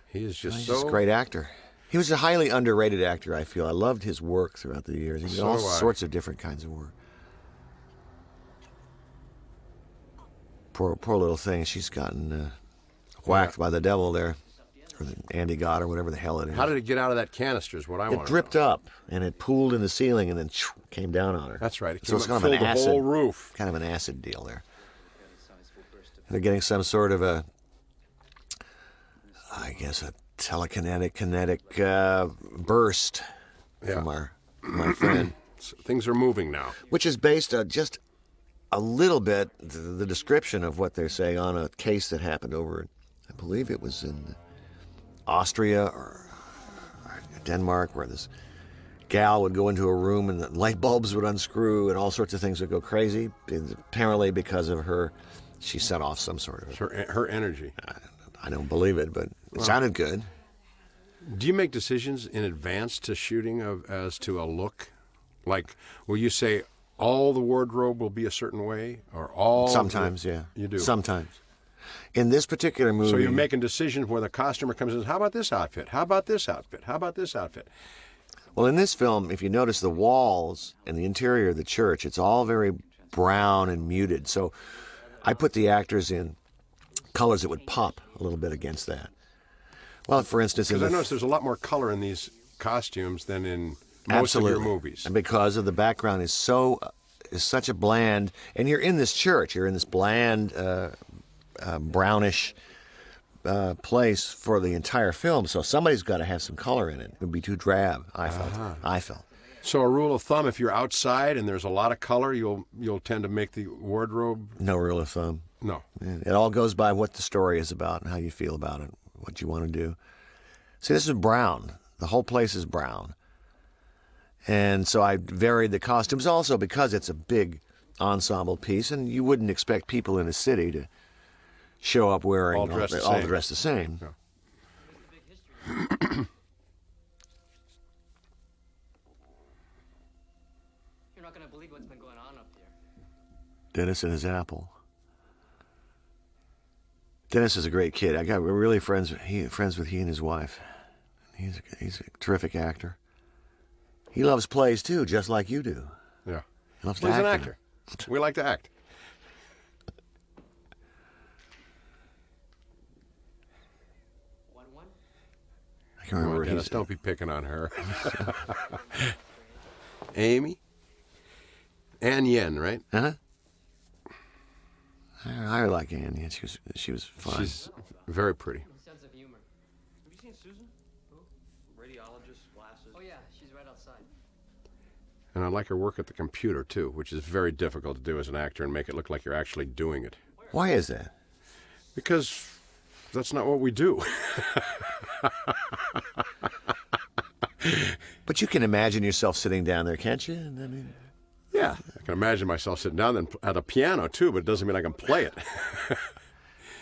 He is just He's so just a great actor. He was a highly underrated actor, I feel. I loved his work throughout the years. He did So all do I. sorts of different kinds of work. Poor little thing. She's gotten whacked by the devil there. Or the Andy God or whatever the hell it is. How did it get out of that canister is what I want It to dripped know. up, and it pooled in the ceiling, and then came down on her. That's right. It So it's came up, kind of an filled the acid, whole roof. kind of an acid deal there. They're getting some sort of a, I guess, a kinetic burst from my friend, So things are moving now. which is based on just a little bit the description of what they're saying on a case that happened over, I believe it was in Austria or Denmark, where this gal would go into a room and the light bulbs would unscrew and all sorts of things would go crazy. Apparently because of her, she set off some sort of... Her energy. I don't believe it, but it sounded good. Do you make decisions in advance to shooting as to a look? Like, will you say all the wardrobe will be a certain way, or all? Sometimes, yeah. You do. Sometimes. In this particular movie... So you're making decisions where the costumer comes in and says, how about this outfit? How about this outfit? How about this outfit? Well, in this film, if you notice the walls and the interior of the church, it's all very brown and muted. So I put the actors in colors that would pop a little bit against that. Well, for instance... Because I noticed there's a lot more color in these costumes than in most Absolutely. of your movies. And because of the background is such a bland, and you're in this church, you're in this bland, brownish place for the entire film, so somebody's got to have some color in it. It would be too drab, I felt. So a rule of thumb, if you're outside and there's a lot of color, you'll tend to make the wardrobe... No rule of thumb. No. It all goes by what the story is about and how you feel about it, what you want to do. See, this is brown. The whole place is brown. And so I varied the costumes also because it's a big ensemble piece, and you wouldn't expect people in a city to show up wearing All dressed the same. Yeah. You're not gonna believe what's been going on up there. Dennis and his apple. Dennis is a great kid. We're really friends with he and his wife. He's a terrific actor. He loves plays too, just like you do. Yeah. He loves to Well, he's an act in actor. We like to act. One. I can't remember what Dennis, he's... don't be picking on her. Amy? Ann Yen, right? Huh? I like Annie. She was fine. She's very pretty. Sense of humor. Have you seen Susan? Who? Radiologist, glasses. Oh yeah, she's right outside. And I like her work at the computer, too, which is very difficult to do as an actor and make it look like you're actually doing it. Why is that? Because that's not what we do. But you can imagine yourself sitting down there, can't you? I mean, Yeah. I can imagine myself sitting down and at a piano, too, but it doesn't mean I can play it.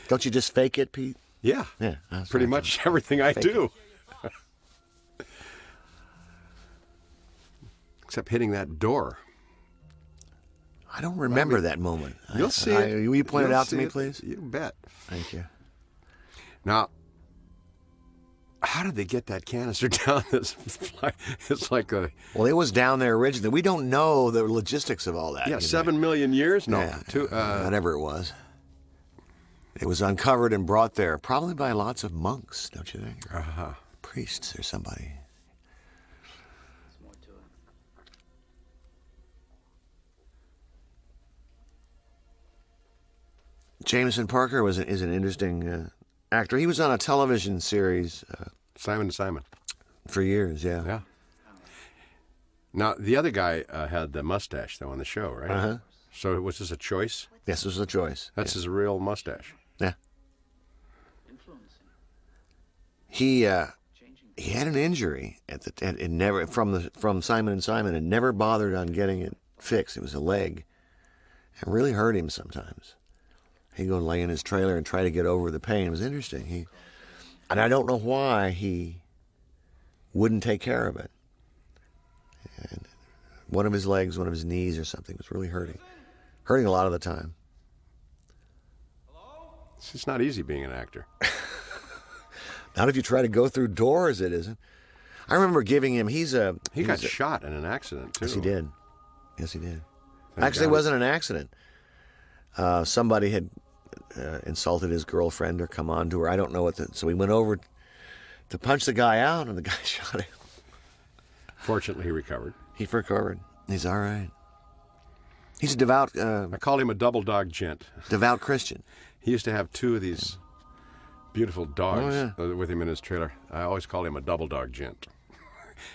don't you just fake it, Pete? Yeah. Yeah, that's Pretty right. much everything I do. Except hitting that door. I don't remember that moment. You'll see it. Will you point it You'll out to see me, it. please? You bet. Thank you. Now, how did they get that canister down? It's like a... Well, it was down there originally. We don't know the logistics of all that. Yeah, you know. 7 million years? No. Yeah, Two, whatever it was. It was uncovered and brought there, probably by lots of monks, don't you think? Or priests or somebody. There's more to it. Jameson Parker is an interesting actor. He was on a television series Simon & Simon. for years, yeah. Yeah. Now, the other guy had the mustache, though, on the show, right? Uh-huh. So was this a choice? Yes, this was a choice. That's his real mustache. Yeah. Influencing. He Changing. he had an injury it never from Simon & Simon and never bothered on getting it fixed. It was a leg. It really hurt him sometimes. He'd go lay in his trailer and try to get over the pain. It was interesting. And I don't know why he wouldn't take care of it. And one of his legs, one of his knees or something was really hurting a lot of the time. It's just not easy being an actor. Not if you try to go through doors, it isn't. I remember giving him, He got shot in an accident, too. Yes, he did. Yes, he did. Thank Actually, it God. wasn't an accident. Somebody had insulted his girlfriend or come on to her. I don't know so he went over to punch the guy out, and the guy shot him. Fortunately, he recovered. He recovered. He's all right. He's a devout I called him a double dog gent. devout Christian. He used to have two of these beautiful dogs with him in his trailer. I always called him a double dog gent.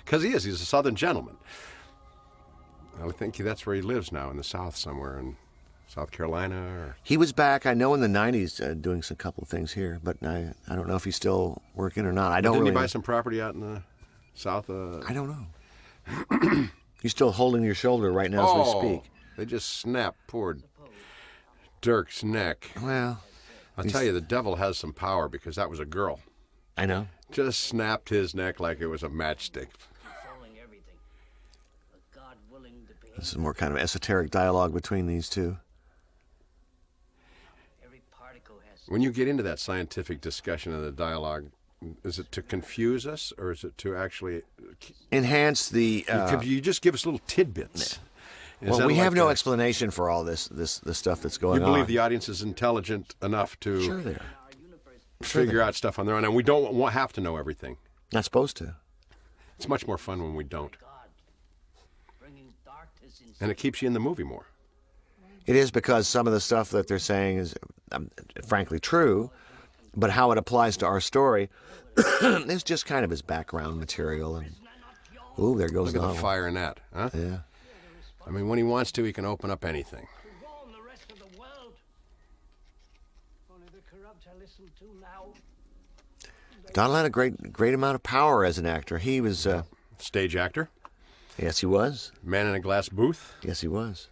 Because he is. He's a Southern gentleman. I think that's where he lives now, in the South somewhere, in South Carolina. Or... He was back, I know, in the 90s doing some couple of things here, but I don't know if he's still working or not. I don't Didn't really he buy know. some property out in the South? I don't know. He's still holding your shoulder right now as we speak. They just snapped poor Dirk's neck. Well, I'll tell you, the devil has some power, because that was a girl. I know. Just snapped his neck like it was a matchstick. Controlling everything. A God willing to be This is more kind of esoteric dialogue between these two. every particle has When you get into that scientific discussion of the dialogue, is it to confuse us, or is it to actually... Enhance the... Could you just give us little tidbits? Is well, that we have like no a- explanation for all this stuff that's going You on. believe the audience is intelligent enough to Sure they are. figure out stuff on their own, and we don't have to know everything. Not supposed to. It's much more fun when we don't, God, bringing darkness in. and it keeps you in the movie more. It is, because some of the stuff that they're saying is frankly true, but how it applies to our story is just kind of as background material. And ooh, there goes Look at the novel. fire in that, huh? Yeah. I mean, when he wants to, he can open up anything. Warn the rest of the world. Only the corrupt I listen to now. Donald had a great amount of power as an actor. He was, Stage actor, yes, he was. man in a glass booth. Yes, he was.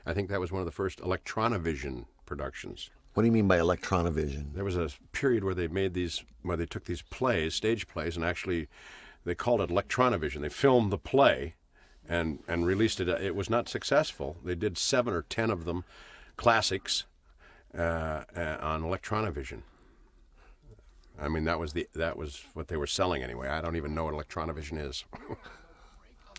I think that was one of the first Electronovision productions. What do you mean by electronovision? There was a period where they took these plays, stage plays, and actually they called it Electronovision. They filmed the play and released it. It was not successful. They did 7 or 10 of them, classics, on Electronovision. I mean, that was what they were selling anyway. I don't even know what Electronovision is. Of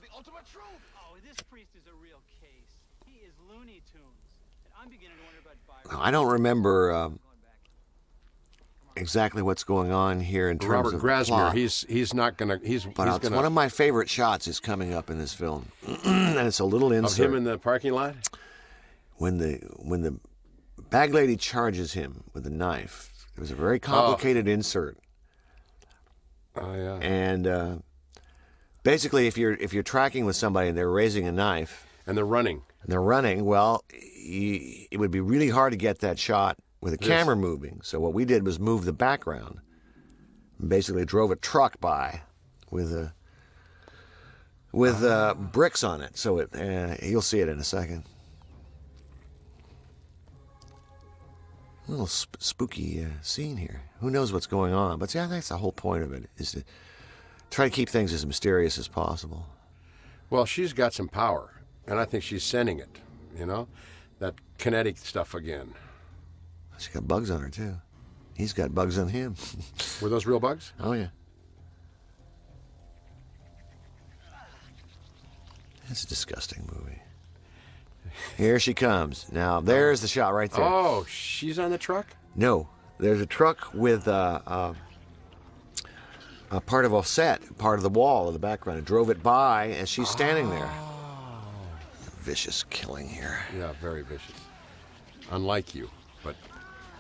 the ultimate truth. Oh, this priest is a real case. He is Looney Tunes. And I'm beginning to wonder about Byron. I don't remember exactly what's going on here in terms Robert of Grasmere, plot. he's not gonna But it's one of my favorite shots is coming up in this film, and it's a little of insert him in the parking lot. when the bag lady charges him with a knife. It was a very complicated insert, Oh yeah. and basically, if you're tracking with somebody and they're raising a knife And they're running. and they're running, well, it would be really hard to get that shot with the camera moving. So what we did was move the background. And basically, drove a truck by with bricks on it. So you'll see it in a second. A little spooky scene here. Who knows what's going on? But yeah, that's the whole point of it, is to try to keep things as mysterious as possible. Well, she's got some power, and I think she's sending it. You know, that kinetic stuff again. She's got bugs on her, too. He's got bugs on him. Were those real bugs? Oh, yeah. It's a disgusting movie. Here she comes. Now, there's the shot right there. Oh, she's on the truck? No, there's a truck with a part of a set, part of the wall in the background. It drove it by as she's standing there. Vicious killing here. Yeah, very vicious. Unlike you, but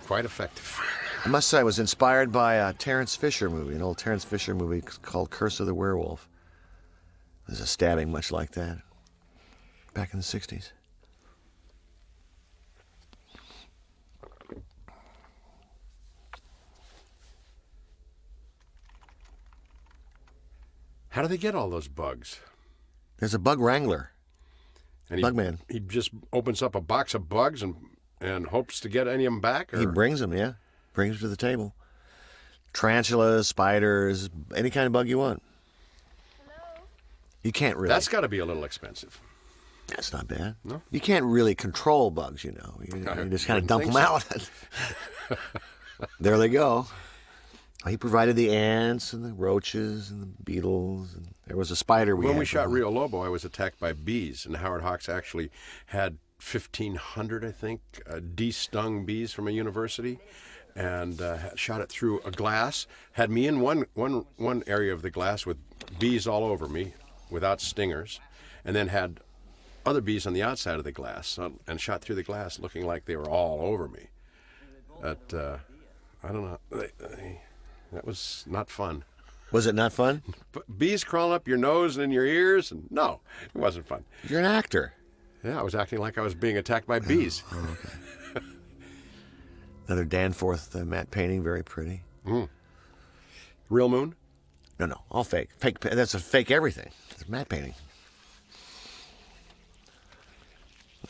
quite effective. I must say I was inspired by a Terence Fisher movie, an old Terence Fisher movie called Curse of the Werewolf. There's a stabbing much like that back in the 60s. How do they get all those bugs? There's a bug wrangler. And Bugman. He just opens up a box of bugs and and hopes to get any of them back? Or? He brings them, yeah. Brings them to the table. Tarantulas, spiders, any kind of bug you want. Hello? You can't really. That's got to be a little expensive. That's not bad. No? You can't really control bugs, you know. You just kind of wouldn't dump think them out. There they go. He provided the ants and the roaches and the beetles. And there was a spider When had we shot for- Rio Lobo, I was attacked by bees, and Howard Hawks actually had 1,500, I think, de-stung bees from a university, and shot it through a glass. Had me in one area of the glass with bees all over me, without stingers, and then had other bees on the outside of the glass, and shot through the glass, looking like they were all over me. That I don't know. That was not fun. Was it not fun? But bees crawling up your nose and in your ears, and no, it wasn't fun. You're an actor. Yeah, I was acting like I was being attacked by bees. Another Danforth matte painting, very pretty. Real moon? No, all fake. Fake. That's a fake everything. It's matte painting.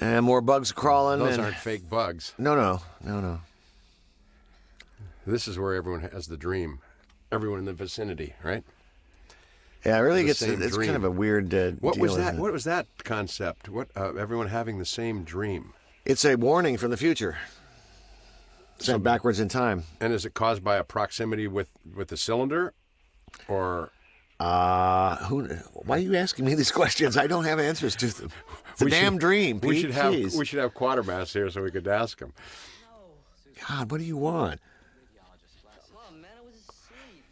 And more bugs crawling. Those and... aren't fake bugs. No. This is where everyone has the dream. Everyone in the vicinity, right? Yeah, it really The gets. same It's dream. kind of a weird What deal. was isn't that? it? What was that concept? What everyone having the same dream? It's a warning from the future. Sent backwards in time. And is it caused by a proximity with the cylinder, or Why are you asking me these questions? I don't have answers to them. It's a damn dream. We Pete, should have jeez. Quatermass here so we could ask him. God, what do you want? Come on, man, it was asleep.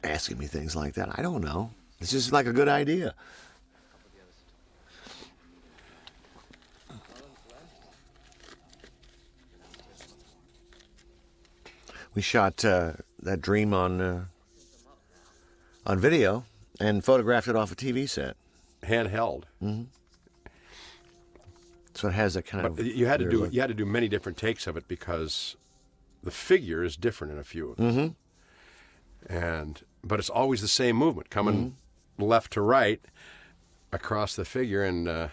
Asking me things like that. I don't know. It's just like a good idea. We shot that dream on video and photographed it off a TV set. Handheld. So it has a kind But of. you had to weird do look. you had to do many different takes of it because the figure is different in a few of them. But it's always the same movement, coming left to right across the figure, and I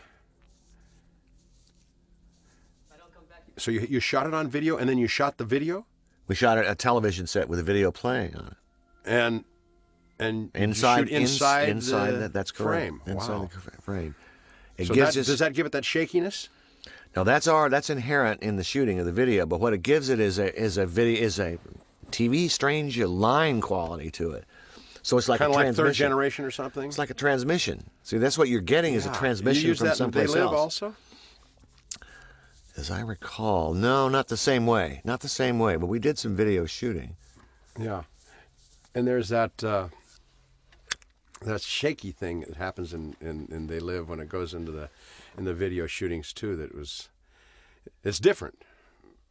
don't come back. so you shot it on video, and then you shot the video, We shot a television set with a video playing on it. and Inside, you shoot inside inside that's correct. frame. Inside Wow. the frame. It So gives does that give it that shakiness? No, that's inherent in the shooting of the video. But what it gives it is a TV strange line quality to it. So it's like Kind a of like transmission. third generation or something. It's like a transmission. See, that's what you're getting is a Yeah. transmission you use from that in someplace They Live else. also. As I recall, no, not the same way. Not the same way. But we did some video shooting. Yeah, and there's that shaky thing that happens in They Live when it goes into the video shootings too. It's different,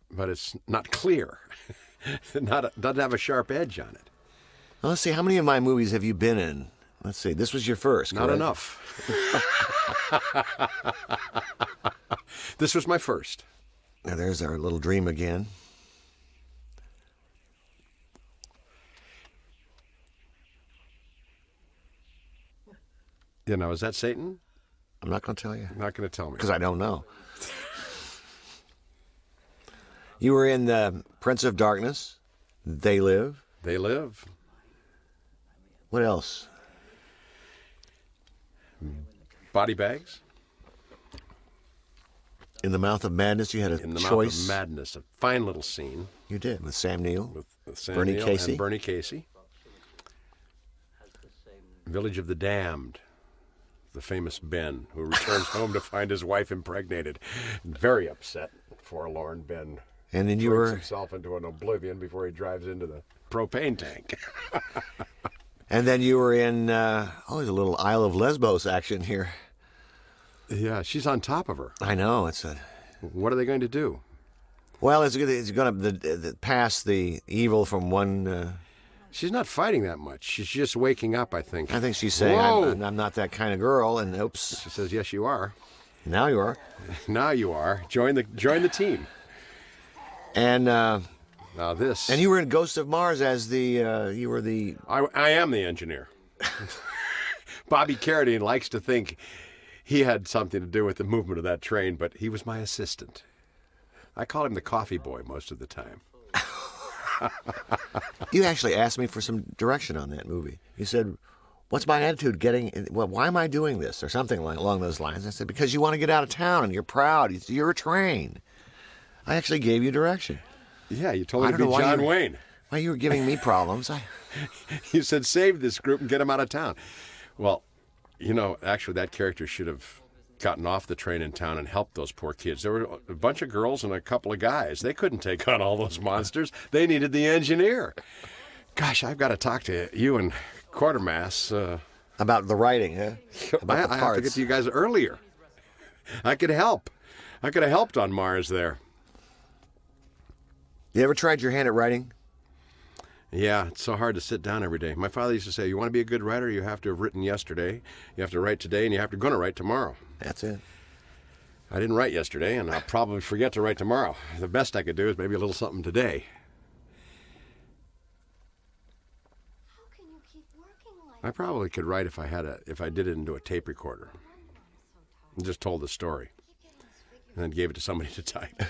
but it's not clear. Doesn't have a sharp edge on it. Well, let's see. How many of my movies have you been in? Let's see. This was your first. Not correct? enough. This was my first. Now there's our little dream again. You know, is that Satan? I'm not going to tell you Not going to tell me. because I don't know. You were in the Prince of Darkness. They Live. They Live. What else? Body Bags. In the Mouth of Madness, you had a In the choice. Mouth of Madness. A fine little scene You did with Sam Neill. with Sam Bernie Neill Casey. and Bernie Casey. Village of the Damned. The famous Ben, who returns home to find his wife impregnated. Very upset, forlorn Ben. And then you Drinks were, himself into an oblivion before he drives into the propane tank. and then you were in. There's a little Isle of Lesbos action here. Yeah, she's on top of her. I know it's a. What are they going to do? Well, it's going to pass the evil from one. She's not fighting that much. She's just waking up, I think. I think she's saying, Whoa! I'm not that kind of girl, and oops, She says, yes, you are. now you are. Now you are. Join the team. And Now this. you were in Ghost of Mars as the you were the. I am the engineer. Bobby Carradine likes to think he had something to do with the movement of that train, but he was my assistant. I called him the coffee boy most of the time. You actually asked me for some direction on that movie. You said, what's my attitude why am I doing this? Or something along those lines. I said, because you want to get out of town and you're proud. You're a train. I actually gave you direction. Yeah, you told I me to don't be know why John you- Wayne. Why you were giving me problems. You said save this group and get them out of town. Well, actually that character should have gotten off the train in town and helped those poor kids. There were a bunch of girls and a couple of guys. They couldn't take on all those monsters. They needed the engineer. Gosh, I've got to talk to you and Quatermass. About the writing, huh? About the I have parts. to get to you guys earlier. I could help. I could have helped on Mars there. You ever tried your hand at writing? Yeah, it's so hard to sit down every day. My father used to say, you want to be a good writer, you have to have written yesterday, you have to write today, and you have to going to write tomorrow. That's it. I didn't write yesterday, and I'll probably forget to write tomorrow. The best I could do is maybe a little something today. How can you keep working like I probably could write if I did it into a tape recorder and just told the story and then gave it to somebody to type. No,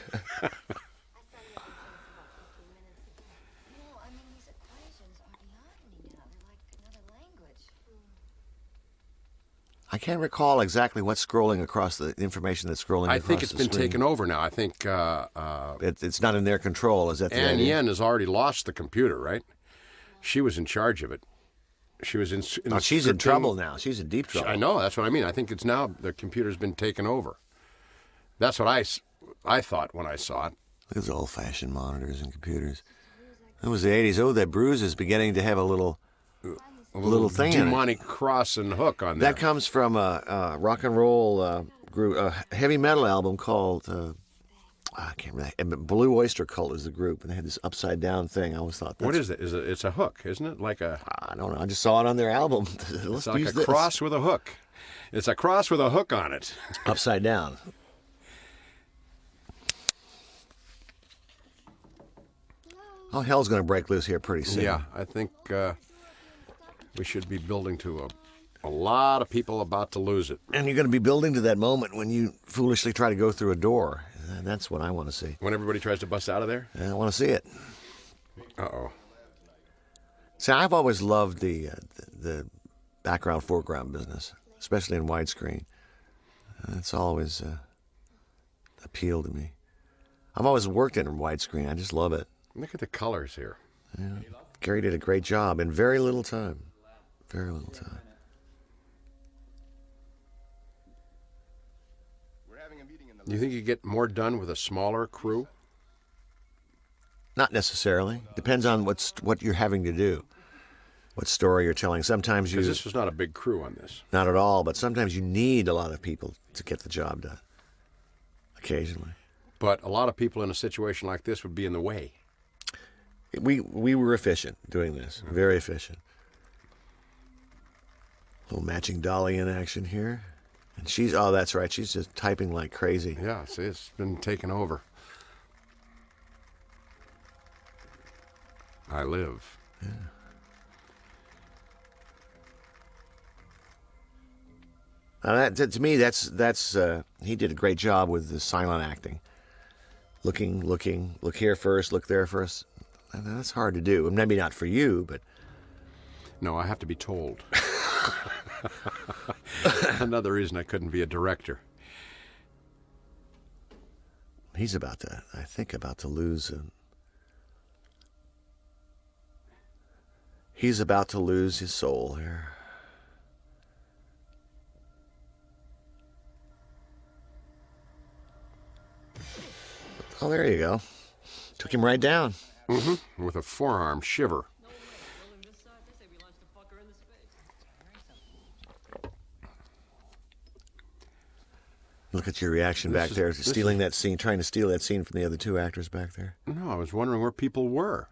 I mean, these equations are beyond me now. They're like another language. I can't recall exactly what's scrolling across the information that's scrolling I across think it's the been screen. taken over now. I think It's not in their control. Is that the Ann idea? Yen has already lost the computer, right? She was in charge of it. She was in Oh, she's in scripting. trouble now. She's in deep trouble. I know. That's what I mean. I think it's now the computer's been taken over. That's what I thought when I saw it. Look at those old-fashioned monitors and computers. It was the 80s. Oh, that bruise is beginning to have a little thing in it. demonic cross and hook on there. That comes from a rock and roll group, a heavy metal album called, I can't remember. Blue Oyster Cult is the group, and they had this upside-down thing. I always thought, What is it? It's a hook, isn't it? Like a I don't know. I just saw it on their album. Let's it's like use a this. cross with a hook. It's a cross with a hook on it. Upside down. Oh, hell's going to break loose here pretty soon. Yeah, I think we should be building to a lot of people about to lose it. And you're going to be building to that moment when you foolishly try to go through a door. And that's what I want to see. When everybody tries to bust out of there? I want to see it. Uh-oh. See, I've always loved the background foreground business, especially in widescreen. It's always appealed to me. I've always worked in widescreen. I just love it. Look at the colors here. Yeah. Gary did a great job in very little time. Very little time. You think you get more done with a smaller crew? Not necessarily. Depends on what you're having to do, what story you're telling. Sometimes you, Because this was not a big crew on this. not at all, but sometimes you need a lot of people to get the job done. Occasionally. But a lot of people in a situation like this would be in the way. We were efficient doing this. Very efficient. A little matching dolly in action here. And oh, that's right. She's just typing like crazy. Yeah, see, it's been taken over. I live. Yeah. Now to me, that's he did a great job with the silent acting. Looking, look here first, look there first. And that's hard to do. Maybe not for you, but No, I have to be told. Another reason I couldn't be a director. he's about to lose. He's about to lose his soul here. Oh, there you go. Took him right down. Mm-hmm. With a forearm shiver. Building this side, they say we launched a fucker into space. Look at your reaction back there, stealing that scene, trying to steal that scene from the other two actors back there. No, I was wondering where people were.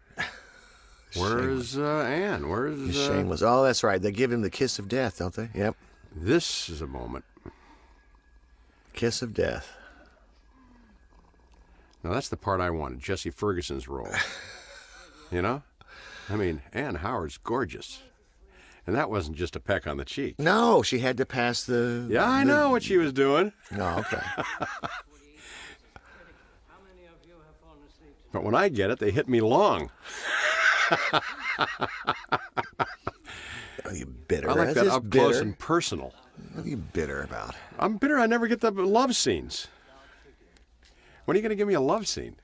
Where's Anne? Where's He's shameless. Oh, that's right. They give him the kiss of death, don't they? Yep. This is a moment. Kiss of death. Now, that's the part I wanted, Jesse Ferguson's role. You know? I mean, Anne Howard's gorgeous. And that wasn't just a peck on the cheek. No, she had to pass the... Yeah, I know what she was doing. Oh, okay. How many of you But when I get it, they hit me long. What are you bitter? I like That's that just up close bitter. and personal. What are you bitter about? I'm bitter I never get the love scenes. When are you going to give me a love scene?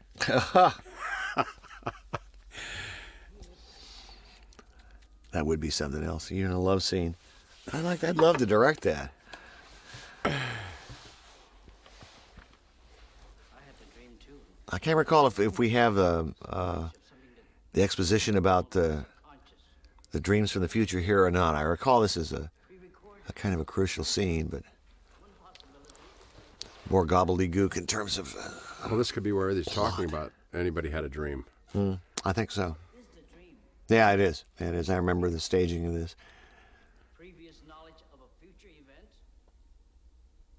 That would be something else. You're in a love scene. I'd love to direct that. I can't recall if we have the exposition about the dreams from the future here or not. I recall this is a kind of a crucial scene, but more gobbledygook in terms of. Well, this could be where he's talking about anybody had a dream. I think so. Yeah, it is. It is. I remember the staging of this. Previous knowledge of a future event.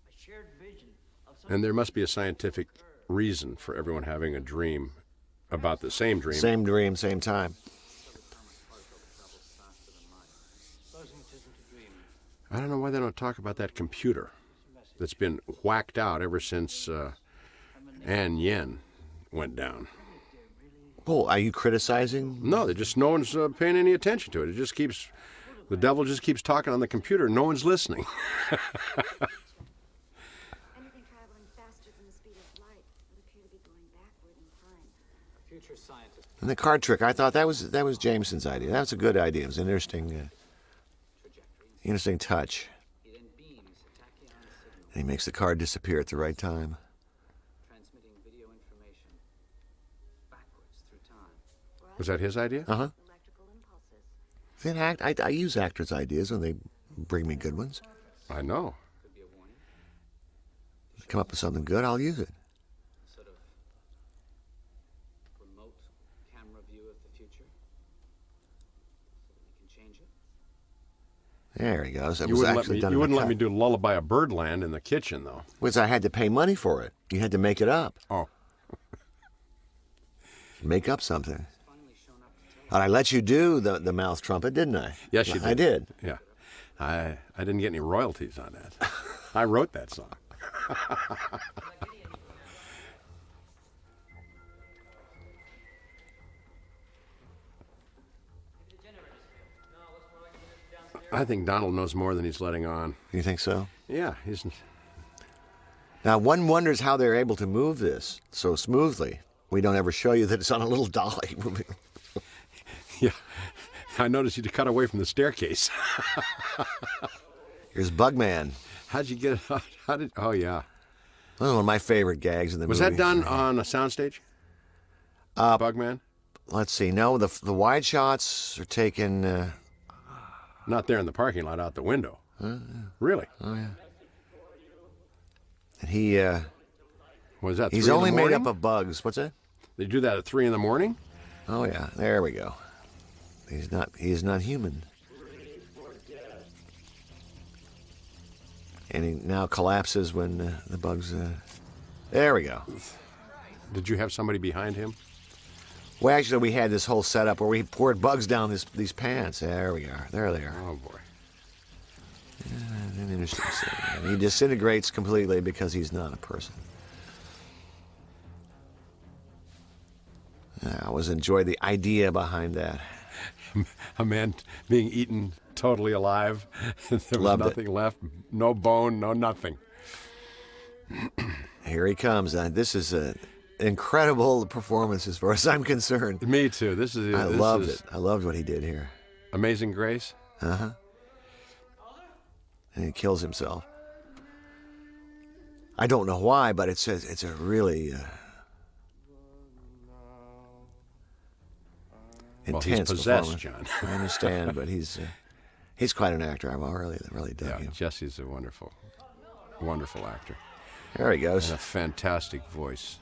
A shared vision of some And there must be a scientific reason for everyone having a dream about the same dream. Same dream, same time. I don't know why they don't talk about that computer that's been whacked out ever since Ann Yen went down. Oh, are you criticizing? No, no one's paying any attention to it. The devil just keeps talking on the computer. No one's listening. Anything traveling faster than the speed of light would appear to be going backward in time. Future scientist. And the card trick, I thought that was Jameson's idea. That was a good idea. It was an interesting touch. He then beams a tachyon signal, And he makes the card disappear at the right time. transmitting video information backwards through time. Was that his idea? Uh huh. Electrical impulses. I use actors' ideas when they bring me good ones. I know. Could be a warning. Come up with something good, I'll use it. Sort of remote camera view of the future. So that we can change it. There he goes. It You was wouldn't, actually done in you the wouldn't let cut. me do Lullaby of Birdland in the kitchen, though. Because I had to pay money for it. You had to make it up. Oh, Make up something. Finally shown up to tell And I let you do the mouth trumpet, didn't I? yes, you did. I did. Yeah. I didn't get any royalties on that. I wrote that song. I think Donald knows more than he's letting on. You think so? Yeah, he's. Now, one wonders how they're able to move this so smoothly. We don't ever show you that it's on a little dolly moving. Yeah, I noticed you to cut away from the staircase. Here's Bugman. How'd you get? How did? Oh yeah. One of my favorite gags in the Was movie. that done on a soundstage? Bugman? Let's see. No, the wide shots are taken. Not there in the parking lot, out the window. Really? Oh yeah. And he Was that? he's 3 in the only made up morning? of bugs. What's that? They do that at 3 in the morning? Oh yeah. There we go. He is not human. And he now collapses when the bugs. There we go. Did you have somebody behind him? Well, actually, we had this whole setup where we poured bugs down these pants. There we are. There they are. Oh boy. An interesting scene. And he disintegrates completely because he's not a person. I always enjoy the idea behind that. A man being eaten totally alive. There was Loved it. nothing left. No bone, no nothing. Here he comes. This is an incredible performance as far as I'm concerned. Me too. This is. I this loved is it. I loved what he did here. Amazing Grace. And he kills himself. I don't know why, but it's a really Well, intense he's possessed, performance. John. I understand, but he's quite an actor. I've really dug Yeah, him. Jesse's a wonderful, wonderful actor. There he goes. And a fantastic voice.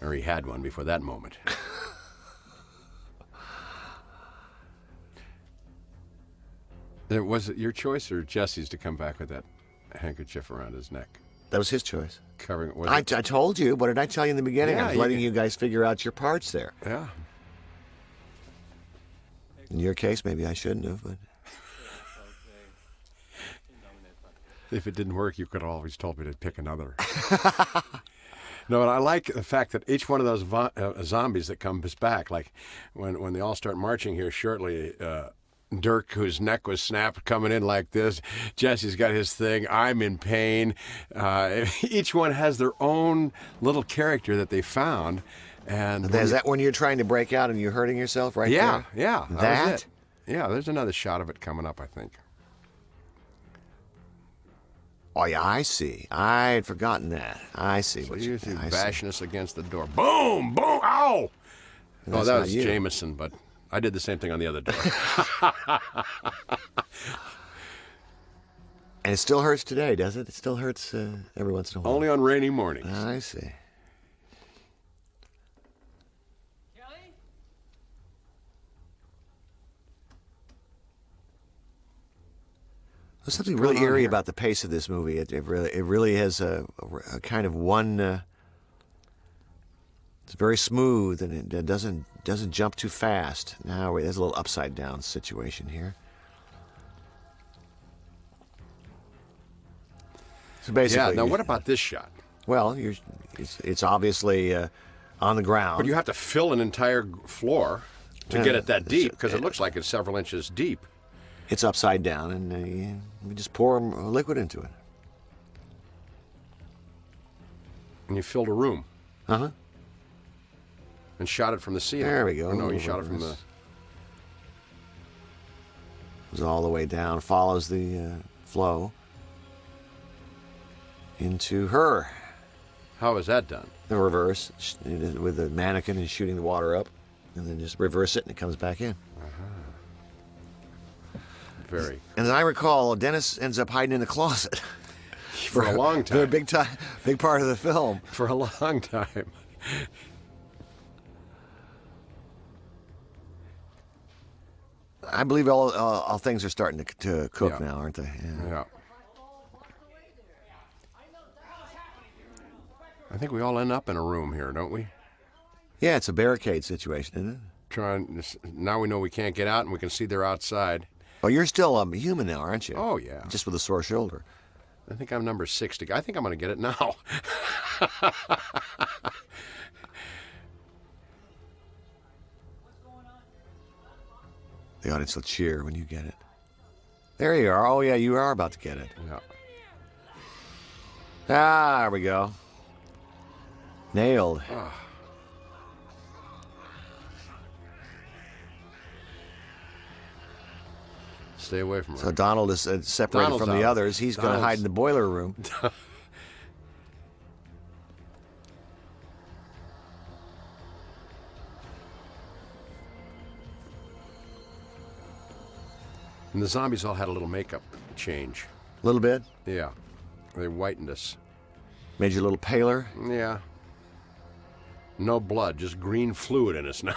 Or he had one before that moment. Was it your choice or Jesse's to come back with that handkerchief around his neck? That was his choice. Covering was I it? told you. What did I tell you in the beginning? Yeah, I was letting you guys figure out your parts there. Yeah. In your case, maybe I shouldn't have, but If it didn't work, you could have always told me to pick another. No, and I like the fact that each one of those zombies that comes back, like when they all start marching here shortly, Dirk, whose neck was snapped, coming in like this. Jesse's got his thing. I'm in pain. Each one has their own little character that they found. And Is that when you're trying to break out and you're hurting yourself right yeah, there? yeah. That? Was it. Yeah, there's another shot of it coming up, I think. Oh, yeah, I see. I had forgotten that. I see So what you you see I bashing us against the door. Boom, boom, ow! That's that not was you. Jameson, but I did the same thing on the other door. And it still hurts today, does it? It still hurts every once in a while. Only on rainy mornings. I see. Kelly? There's something really going on eerie here? about the pace of this movie. It really has a kind of one. It's very smooth and it doesn't jump too fast. Now there's a little upside down situation here. So basically, Yeah, now what about this shot? Well, it's obviously on the ground. But you have to fill an entire floor to get it that deep, because it looks like it's several inches deep. It's upside down, and you just pour liquid into it. And you filled a room Uh-huh. and shot it from the ceiling. There we go. Or no, you shot it from the... Goes all the way down, follows the flow into her. How is that done? The reverse, with the mannequin and shooting the water up, and then just reverse it and it comes back in. Very. And as I recall, Dennis ends up hiding in the closet For a long for a time. big part of the film. For a long time. I believe all things are starting to cook Yeah. now, aren't they? Yeah. I think we all end up in a room here, don't we? Yeah, it's a barricade situation, isn't it? Now we know we can't get out, and we can see they're outside. Oh, you're still human now, aren't you? Oh, yeah. Just with a sore shoulder. I think I'm number 60. I think I'm going to get it now. The audience will cheer when you get it. There you are. Oh, yeah, you are about to get it. Yeah. Ah, there we go. Nailed. Stay away from her. So Donald is separated Donald's from the out. others. He's going to hide in the boiler room. And the zombies all had a little makeup change. A little bit. Yeah. They whitened us. Made you a little paler. Yeah. No blood, just green fluid in us now.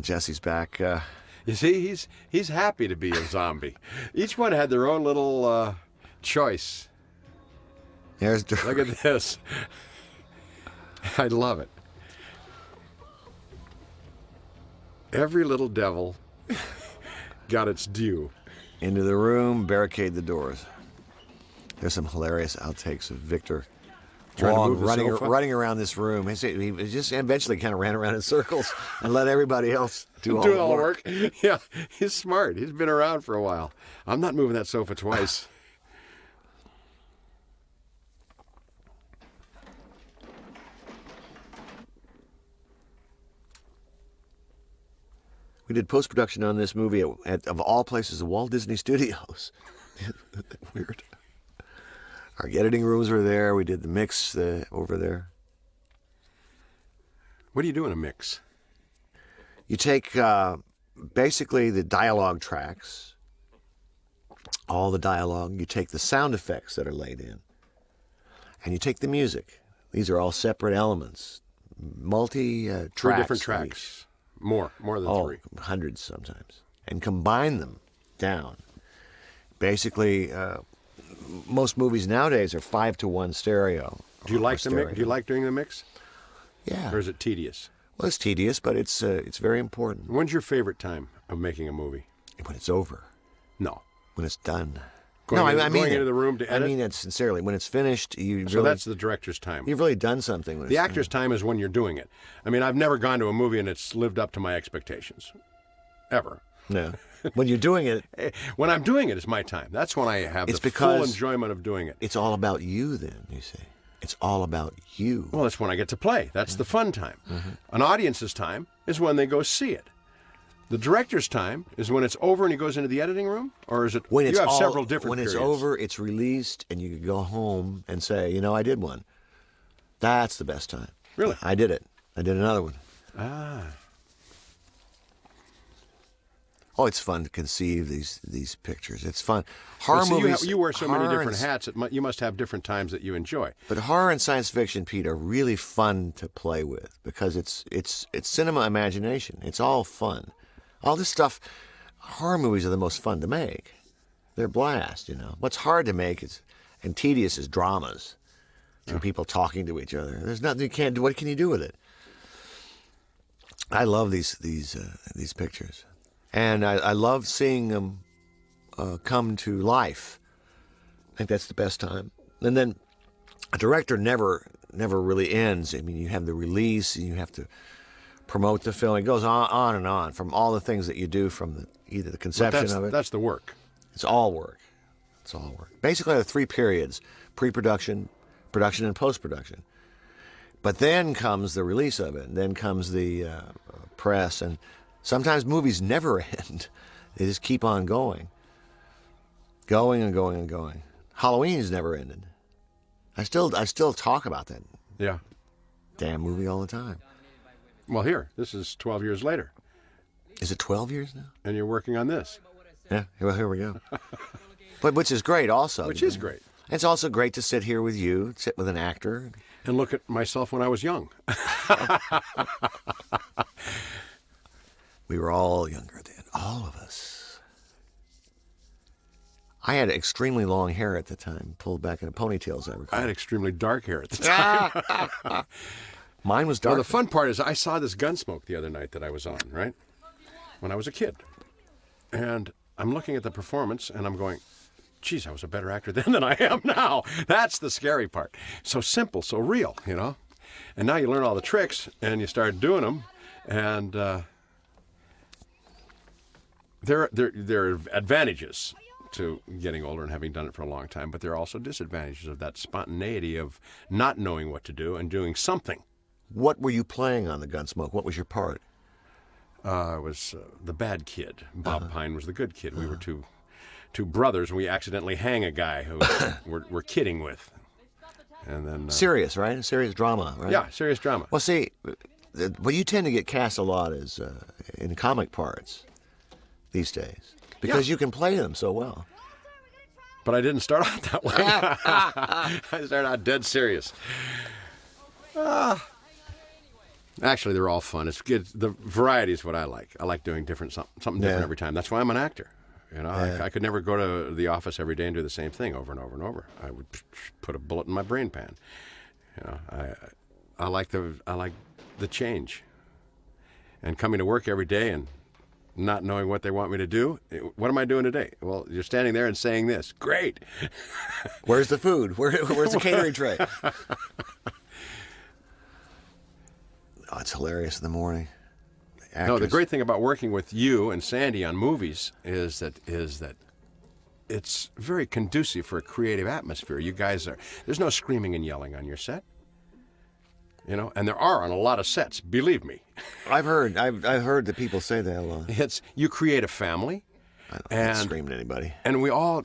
Jesse's back. You see, he's happy to be a zombie. Each one had their own little choice. There's Dirk. Look at this. I love it. Every little devil got its due. Into the room, barricade the doors. There's some hilarious outtakes of Victor Trying to Long move the sofa? running around this room. He just eventually kind of ran around in circles and let everybody else do all the work. Yeah, he's smart. He's been around for a while. I'm not moving that sofa twice. We did post-production on this movie at of all places, the Walt Disney Studios. Weird. Our editing rooms were there. We did the mix over there. What do you do in a mix? You take basically the dialogue tracks, all the dialogue. You take the sound effects that are laid in, and you take the music. These are all separate elements, tracks. 3 different tracks. More than 3. Hundreds sometimes, and combine them down. Basically, most movies nowadays are 5-to-1 stereo. Do you like the mix? Do you like doing the mix? Yeah. Or is it tedious? Well, it's tedious, but it's very important. When's your favorite time of making a movie? When it's over, No. when it's done. No, I mean going it. into the room to edit. I mean it sincerely. When it's finished, So that's the director's time. you've really done something with it. The actor's time is when you're doing it. I mean, I've never gone to a movie and it's lived up to my expectations. Ever. No. When you're doing it, When I'm doing it, it's my time. That's when I have It's the because- full enjoyment of doing it. it's all about you then, you see. It's all about you. Well, that's when I get to play. That's the fun time. An audience's time is when they go see it. The director's time is when it's over and he goes into the editing room? Or is it, When it's you have all- several different When periods. it's over, it's released, and you can go home and say, you know, I did one. That's the best time. Really? I did it. I did another one. Ah. Oh, it's fun to conceive these pictures. It's fun. Horror But see, movies. you wear so many horror different and- hats, you must have different times that you enjoy. But horror and science fiction, Pete, are really fun to play with because it's cinema imagination. It's all fun. All this stuff, horror movies are the most fun to make. They're a blast, you know. What's hard to make and tedious is dramas. Two people talking to each other. There's nothing you can't do. What can you do with it? I love these pictures, and I love seeing them come to life. I think that's the best time. And then a director never really ends. I mean, you have the release, and you have to promote the film. It goes on and on from all the things that you do from either the But conception of it. that's the work. It's all work. It's all work. Basically, there are three periods: pre-production, production, and post-production. But then comes the release of it, and then comes the press, and sometimes movies never end. They just keep on going. Going and going and going. Halloween's never ended. I still talk about that Yeah. damn movie all the time. Well, here, this is 12 years later, Is it 12 years now? and you're working on this, Yeah, well, here we go. But which is great also. which is great. It's also great to sit here with you, sit with an actor. And look at myself when I was young. We were all younger then, all of us. I had extremely long hair at the time, pulled back in a ponytail, as I recall. I had extremely dark hair at the time. Mine was Well, dark. the fun part is I saw this Gunsmoke the other night that I was on, right? When I was a kid. And I'm looking at the performance and I'm going, geez, I was a better actor then than I am now. That's the scary part. So simple, so real, you know? And now you learn all the tricks and you start doing them. And there are advantages to getting older and having done it for a long time, but there are also disadvantages of that spontaneity of not knowing what to do and doing something. What were you playing on the Gunsmoke? What was your part? I was the bad kid. Bob Pine was the good kid. We were two brothers, and we accidentally hang a guy who we're kidding with. And then Serious, right? A serious drama, right? yeah, serious drama. Well, see, what you tend to get cast a lot is in comic parts these days because you can play them so well. But I didn't start out that way. I started out dead serious. Actually, they're all fun. It's good. The variety is what I like. I like doing something different Yeah. every time. That's why I'm an actor. You know, I could never go to the office every day and do the same thing over and over and over. I would put a bullet in my brain pan. You know, I like the change. And coming to work every day and not knowing what they want me to do. What am I doing today? Well, you're standing there and saying this. Great. Where's the food? Where's the catering tray? Oh, it's hilarious in the morning. No, the Actors. great thing about working with you and Sandy on movies is that it's very conducive for a creative atmosphere. You guys there's no screaming and yelling on your set. You know, and there are on a lot of sets, believe me. I've heard that people say that a lot. You create a family, I don't I'm not and screaming at anybody. and we all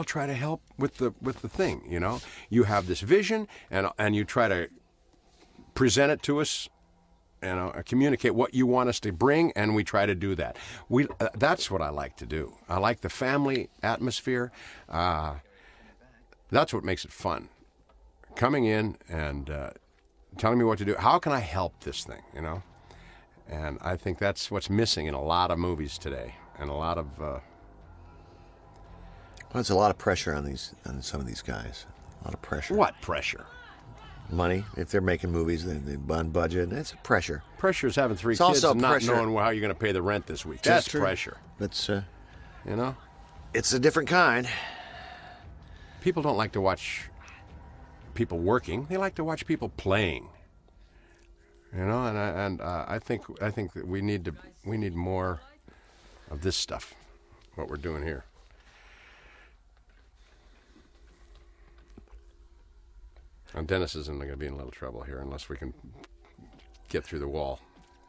try to help with the thing. You know, you have this vision, and you try to present it to us. You know, communicate what you want us to bring, and we try to do that. That's what I like to do. I like the family atmosphere. That's what makes it fun. Coming in and telling me what to do. How can I help this thing? You know, and I think that's what's missing in a lot of movies today, and a lot of. Well, it's a lot of pressure on some of these guys. A lot of pressure. What pressure? Money. If they're making movies, they're on budget. It's a pressure. Pressure is having three It's kids also and not pressure. knowing how you're going to pay the rent this week. That's That's true. pressure. It's You know. it's a different kind. People don't like to watch people working. They like to watch people playing. You know, I think that we need more of this stuff. What we're doing here. And Dennis is going to be in a little trouble here unless we can get through the wall.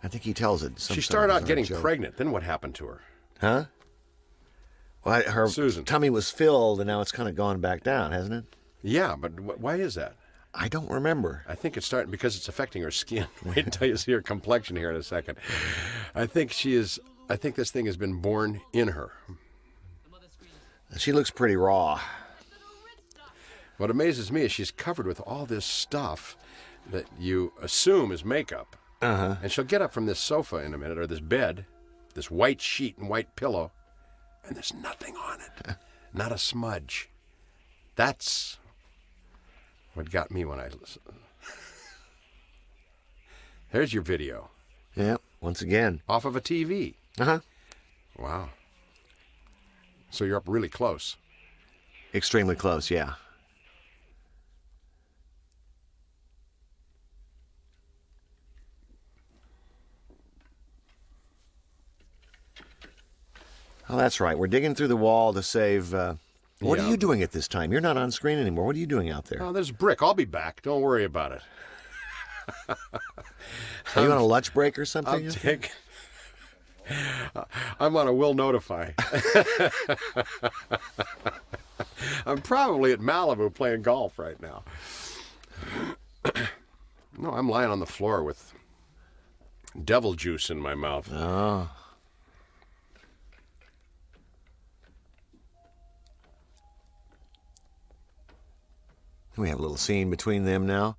I think he tells it. She started out getting pregnant. Then what happened to her? Huh? Well, her Susan. tummy was filled, and now it's kind of gone back down, hasn't it? Yeah, but why is that? I don't remember. I think it's starting because it's affecting her skin. Wait until you see her complexion here in a second. I think this thing has been born in her. She looks pretty raw. What amazes me is she's covered with all this stuff that you assume is makeup. Uh-huh. And she'll get up from this sofa in a minute, or this bed, this white sheet and white pillow, and there's nothing on it. Not a smudge. That's what got me when I listened. There's your video. Yeah, once again. Off of a TV. Uh-huh. Wow. So you're up really close. Extremely close, yeah. Oh, that's right. We're digging through the wall to save... What are you doing at this time? You're not on screen anymore. What are you doing out there? Oh, there's Brick. I'll be back. Don't worry about it. Are you on a lunch break or something? I'm on a will notify. I'm probably at Malibu playing golf right now. No, I'm lying on the floor with devil juice in my mouth. Oh. We have a little scene between them now.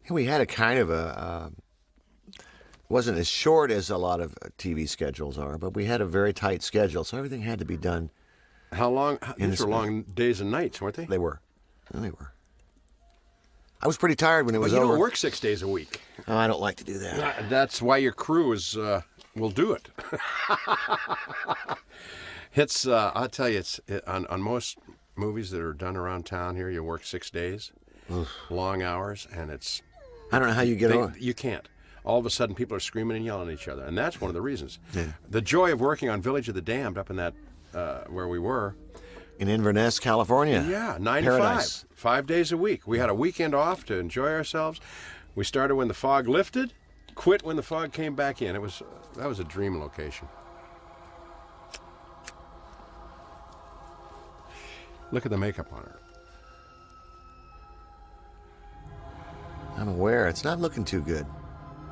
We had a kind of a... wasn't as short as a lot of TV schedules are, but we had a very tight schedule, so everything had to be done. How long? These were long days and nights, weren't they? They were. They were. I was pretty tired when it was over. over. You don't work 6 days a week. Oh, I don't like to do that. That's why your crew is will do it. It's I'll tell you, on most movies that are done around town here, you work 6 days, long hours, and it's... I don't know how you get on. You can't. All of a sudden, people are screaming and yelling at each other, and that's one of the reasons. Yeah. The joy of working on Village of the Damned up in that, where we were. In Inverness, California. Yeah, 9 Paradise. to 5. 5 days a week. We had a weekend off to enjoy ourselves. We started when the fog lifted, quit when the fog came back in. That was a dream location. Look at the makeup on her. I'm aware. It's not looking too good.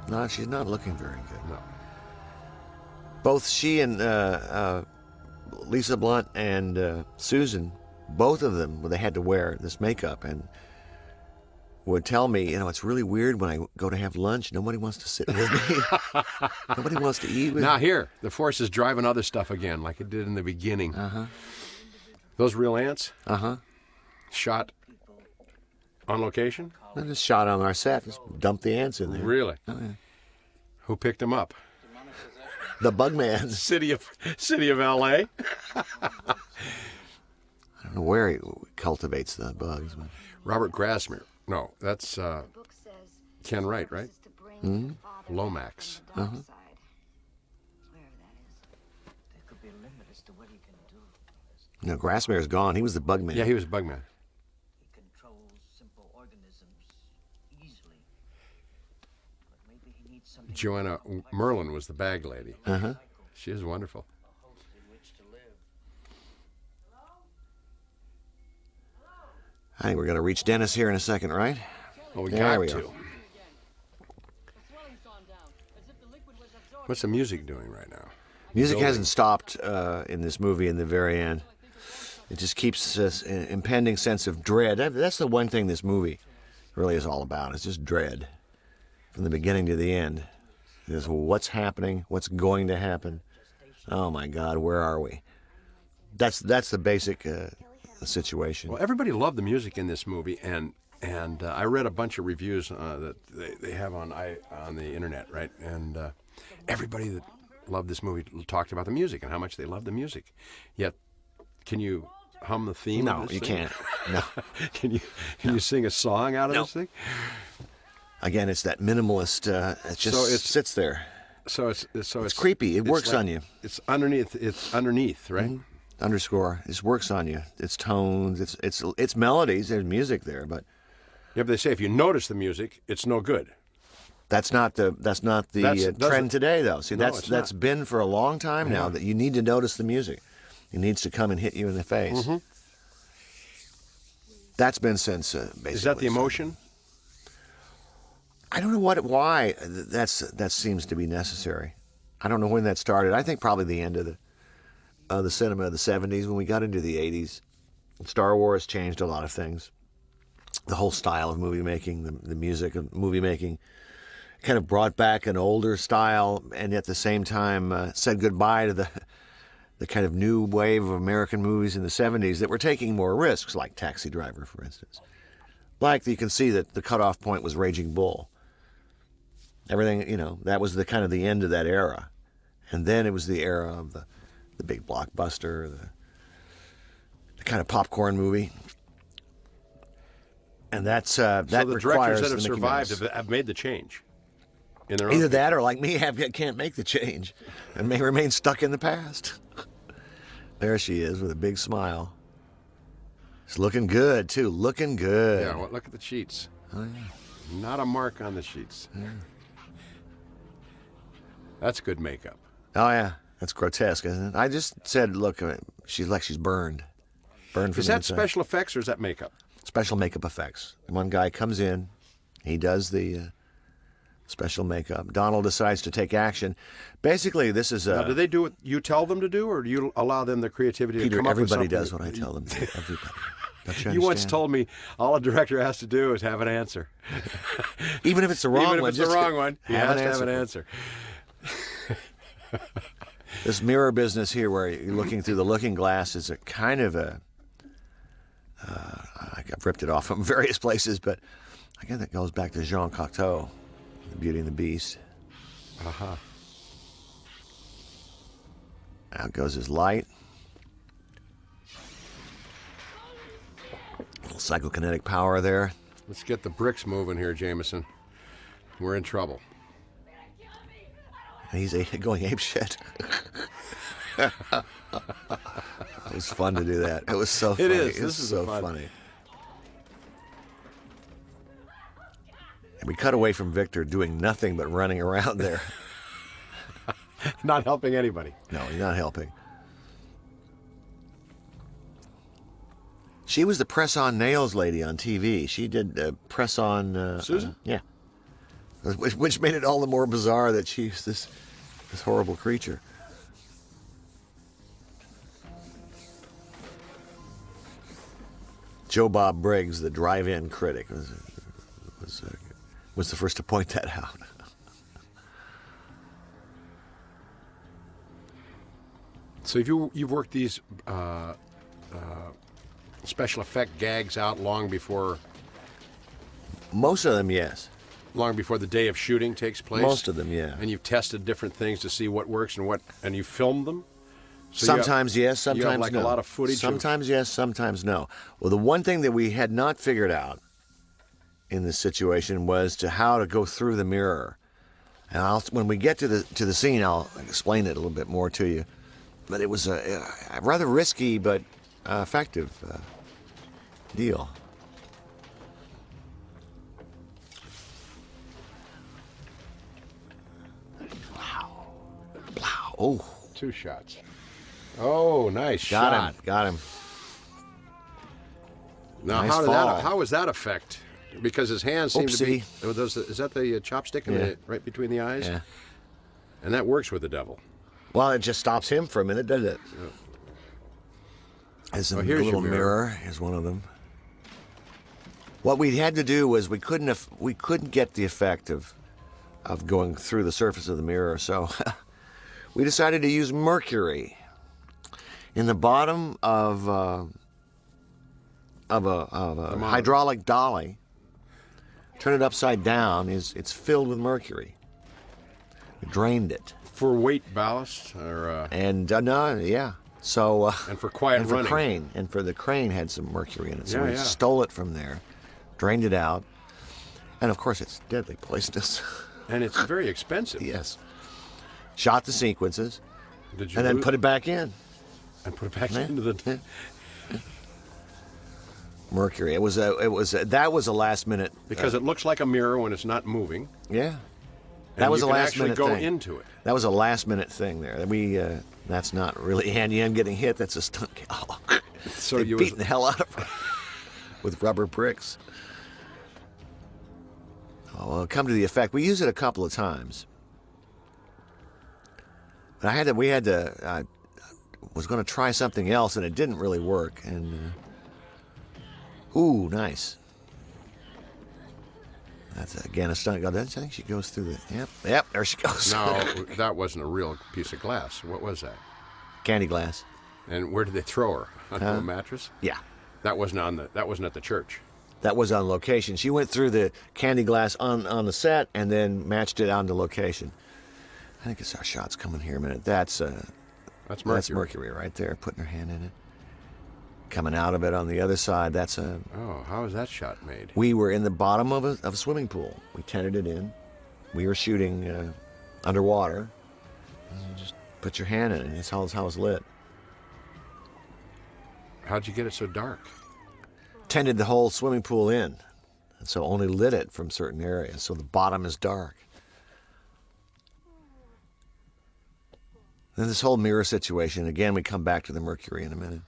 No, she's not looking very good. No. Both she and Lisa Blunt and Susan, both of them, they had to wear this makeup and would tell me, it's really weird when I go to have lunch, nobody wants to sit with me. Nobody wants to eat with me. Now here, the force is driving other stuff again, like it did in the beginning. Uh-huh. Those real ants? Uh-huh. Shot on location? I just shot on our set. Just dumped the ants in there. Really? Oh, yeah. Who picked them up? The Bugman. City of L.A.? I don't know where he cultivates the bugs. But... Robert Grasmere. No, that's book says Ken Wright, right? is to bring the father Lomax. from the dark side. Wherever that is. There could be a limit as to what he can do. No, Grassmere's gone. He was the Bugman. Yeah, he was Bugman. He controls simple organisms easily. But maybe he needs something Joanna Merlin was the bag lady. Uh-huh. She is wonderful. a host in which to live. I think we're going to reach Dennis here in a second, right? Oh, we There got we to. go. The swelling's gone down, as if the liquid was absorbed. What's the music doing right now? Music Building. hasn't stopped in this movie in the very end. It just keeps this impending sense of dread. That's the one thing this movie really is all about. It's just dread. From the beginning to the end. It's what's happening, what's going to happen. Oh my God, where are we? That's the basic situation. Well, everybody loved the music in this movie, and I read a bunch of reviews that they have on the internet, right? And everybody that loved this movie talked about the music and how much they loved the music. Yet, can you hum the theme? No, of this you thing? can't. No. Can you sing a song out of this thing? Again, it's that minimalist. It just So sits there. So it's creepy. It works like- on you. It's underneath. It's underneath, right? Underscore. It just works on you. It's tones. It's melodies. There's music there, but Yeah, but they say if you notice the music, it's no good. that's not the trend today, though. See, No, that's it's not. been for a long time now Yeah. that you need to notice the music. It needs to come and hit you in the face. Mm-hmm. That's been since basically. Is that the so- emotion? I don't know why that seems to be necessary. I don't know when that started. I think probably the end of the cinema of the 70s when we got into the 80s. Star Wars changed a lot of things. The whole style of movie making, the music of movie making, kind of brought back an older style, and at the same time said goodbye to the kind of new wave of American movies in the 70s that were taking more risks, like Taxi Driver, for instance. Like you can see that the cutoff point was Raging Bull. Everything, that was the kind of the end of that era. And then it was the era of the big blockbuster, the kind of popcorn movie. And that So the requires directors that have the Mickey survived Mouse. have made the change. In their own Either that or like me, can't make the change and may remain stuck in the past. There she is with a big smile. She's looking good, too. Looking good. Yeah, well, look at the sheets. Oh, yeah. Not a mark on the sheets. Yeah. That's good makeup. Oh, yeah. That's grotesque, isn't it? I just said, look, she's like she's burned. Burned from Is the that inside. special effects or is that makeup? Special makeup effects. One guy comes in, he does the special makeup. Donald decides to take action. Basically, this is Now, do they do what you tell them to do, or do you allow them the creativity Peter, to come up with everybody something? does what I tell them to. Everybody. Don't you You once understand? told me all a director has to do is have an answer. Even if it's the wrong Even if one, it's just the wrong one, he has to have an for it. answer. This mirror business here, where you're looking through the looking glass, is a kind of a. I've ripped it off from various places, but I guess that goes back to Jean Cocteau, The Beauty and the Beast. Uh-huh. Out goes his light. A little psychokinetic power there. Let's get the bricks moving here, Jameson. We're in trouble. And he's going apeshit. It was fun to do that. It was so funny. It is. It This was is so fun. funny. And we cut away from Victor doing nothing but running around there. Not helping anybody. No, he's not helping. She was the press-on nails lady on TV. She did press-on... Susan? yeah. Which made it all the more bizarre that she's this horrible creature. Joe Bob Briggs, the drive-in critic, was the first to point that out. So you've worked these special effect gags out long before Most of them, yes. the day of shooting takes place. Most of them, yeah. And you've tested different things to see what works and you filmed them. So Sometimes yes, sometimes you have like no. a lot of footage. Sometimes yes, sometimes no. Well, the one thing that we had not figured out in this situation was how to go through the mirror. And when we get to the scene, I'll explain it a little bit more to you. But it was a rather risky but effective deal. Wow. Wow. Oh. 2 shots. Oh, nice Got shot. him. Got him. Now, Nice how fall. was that effect? Because his hands seem to be. Oopsie. Is that the chopstick right between the eyes? Yeah. And that works with the devil. Well, it just stops him for a minute, doesn't it? There's a here's your little mirror. mirror. Here's one of them. What we had to do was we couldn't get the effect of going through the surface of the mirror, so we decided to use mercury. In the bottom of a hydraulic dolly, turn it upside down, it's filled with mercury. We drained it. For weight ballast or And no, yeah. So and for quiet and for running. crane, and for the crane had some mercury in it. So Yeah, we yeah. stole it from there, drained it out, and of course it's deadly poisonous. And it's very expensive. Yes. Shot the sequences, Did you and then lose- put it back in. and put it back Yeah. into the. Mercury. That was a last minute. Because it looks like a mirror when it's not moving. Yeah. And That was you a can last actually minute go thing. into it. That was a last minute thing there. That's not really Annie Ann getting hit. That's a stunt gal. So They you beating the hell out of her with rubber bricks. Oh, well, come to the effect. We used it a couple of times. But I was going to try something else, and it didn't really work. And ooh, nice. That's again a stunt gal. I think she goes through the. Yep, there she goes. No, that wasn't a real piece of glass. What was that? Candy glass. And where did they throw her? Onto a mattress? Yeah. That wasn't at the church. That was on location. She went through the candy glass on the set and then matched it onto location. I think it's our shots coming here a minute. That's That's Mercury. That's Mercury right there, putting her hand in it. Coming out of it on the other side, that's a. Oh, how was that shot made? We were in the bottom of a swimming pool. We tented it in. We were shooting underwater. You just put your hand in it. That's how it's lit. How'd you get it so dark? Tented the whole swimming pool in, and so only lit it from certain areas. So the bottom is dark. Then this whole mirror situation. Again, we come back to the Mercury in a minute.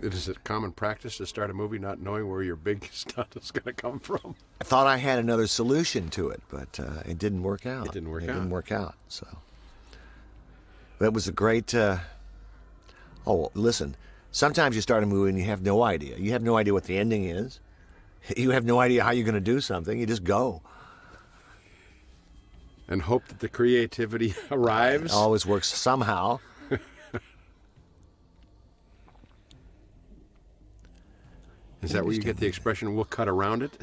Is it common practice to start a movie not knowing where your big stunt is going to come from? I thought I had another solution to it, but it didn't work out. It didn't work It out. didn't work out. So, but it was a great. Oh, listen. Sometimes you start a movie and you have no idea. You have no idea what the ending is. You have no idea how you're going to do something. You just go. And hope that the creativity arrives? It always works somehow. Is that where you get the expression, we'll cut around it?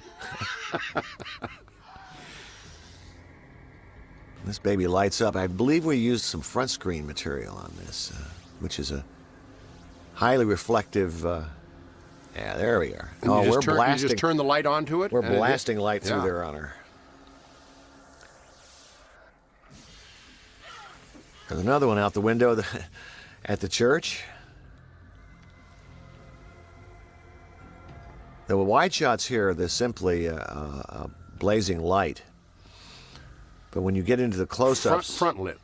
This baby lights up. I believe we used some front screen material on this, which is a highly reflective. Yeah, there we are. And Oh, you we're just turn, blasting. You just turn the light onto it? We're and it blasting hits? light through Yeah. there on her. There's another one out the window at the church. The wide shots here, they're simply a blazing light. But when you get into the close-ups, Front lit.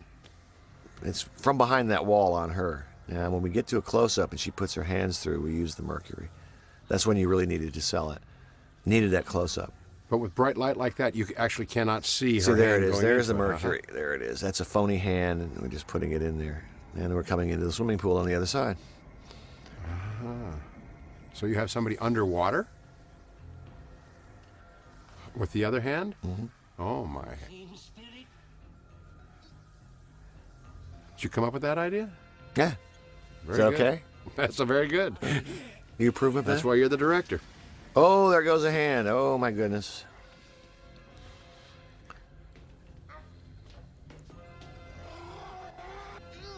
it's from behind that wall on her. Now, when we get to a close-up and she puts her hands through, we use the Mercury. That's when you really needed to sell it. Needed that close-up. But with bright light like that, you actually cannot see her See, there hand it is. going There's the into it. Mercury. There it is. That's a phony hand, and we're just putting it in there. And we're coming into the swimming pool on the other side. So you have somebody underwater? With the other hand? Mm-hmm. Oh, my. Did you come up with that idea? Yeah. Very Is that good. okay? That's a very good. You approve of that? That's why you're the director. Oh, there goes a hand. Oh, my goodness.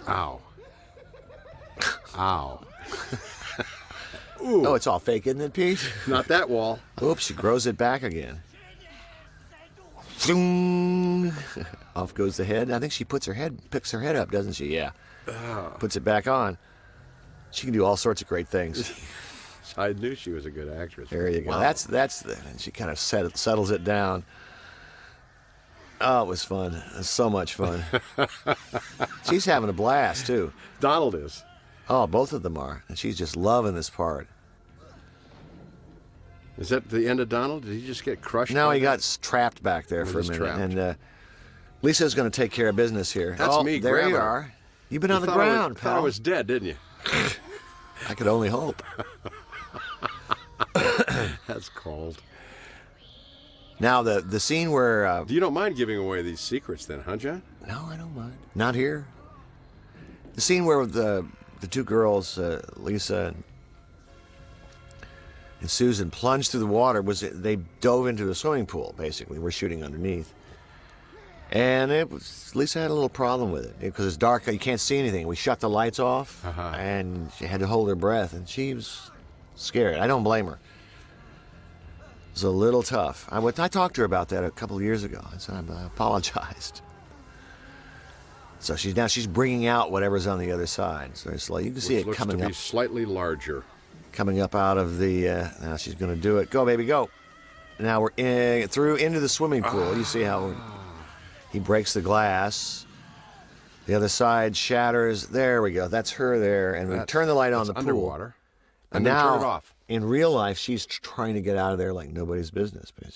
Ow. Ow. Oh, it's all fake, isn't it, Pete? Not that wall. Oops, she grows it back again. Zoom. Off goes the head. I think she picks her head up, doesn't she? Yeah. Puts it back on. She can do all sorts of great things. I knew she was a good actress. There you go. Wow. That's and she kind of settles it down. Oh, it was fun. It was so much fun. She's having a blast too. Donald is. Oh, both of them are, and she's just loving this part. Is that the end of Donald? Did he just get crushed? Now by he that? got trapped back there He for a was minute, trapped. and Lisa's going to take care of business here. That's oh, me There grabbing you her. are. You've been on the Thought I was- ground, Thought I pal. was dead, didn't you? I could only hope. That's cold. Now the scene where You don't mind giving away these secrets, then, huh, John? no, I don't mind. Not here. The scene where the two girls, Lisa And Susan plunged through the water. They dove into the swimming pool, basically. We're shooting underneath. And Lisa had a little problem with it because it's dark. You can't see anything. We shut the lights off, and she had to hold her breath, and she was scared. I don't blame her. It was a little tough. I talked to her about that a couple of years ago. I said, I apologized. So she's bringing out whatever's on the other side. So it's like you can see it coming up. Looks to be slightly larger. Coming up out of the. Now she's going to do it. Go, baby, go. Now we're into the swimming pool. You see how he breaks the glass. The other side shatters. There we go. That's her there. And we turn the light on the pool. Underwater. And now, then turn it off. In real life, she's trying to get out of there like nobody's business. But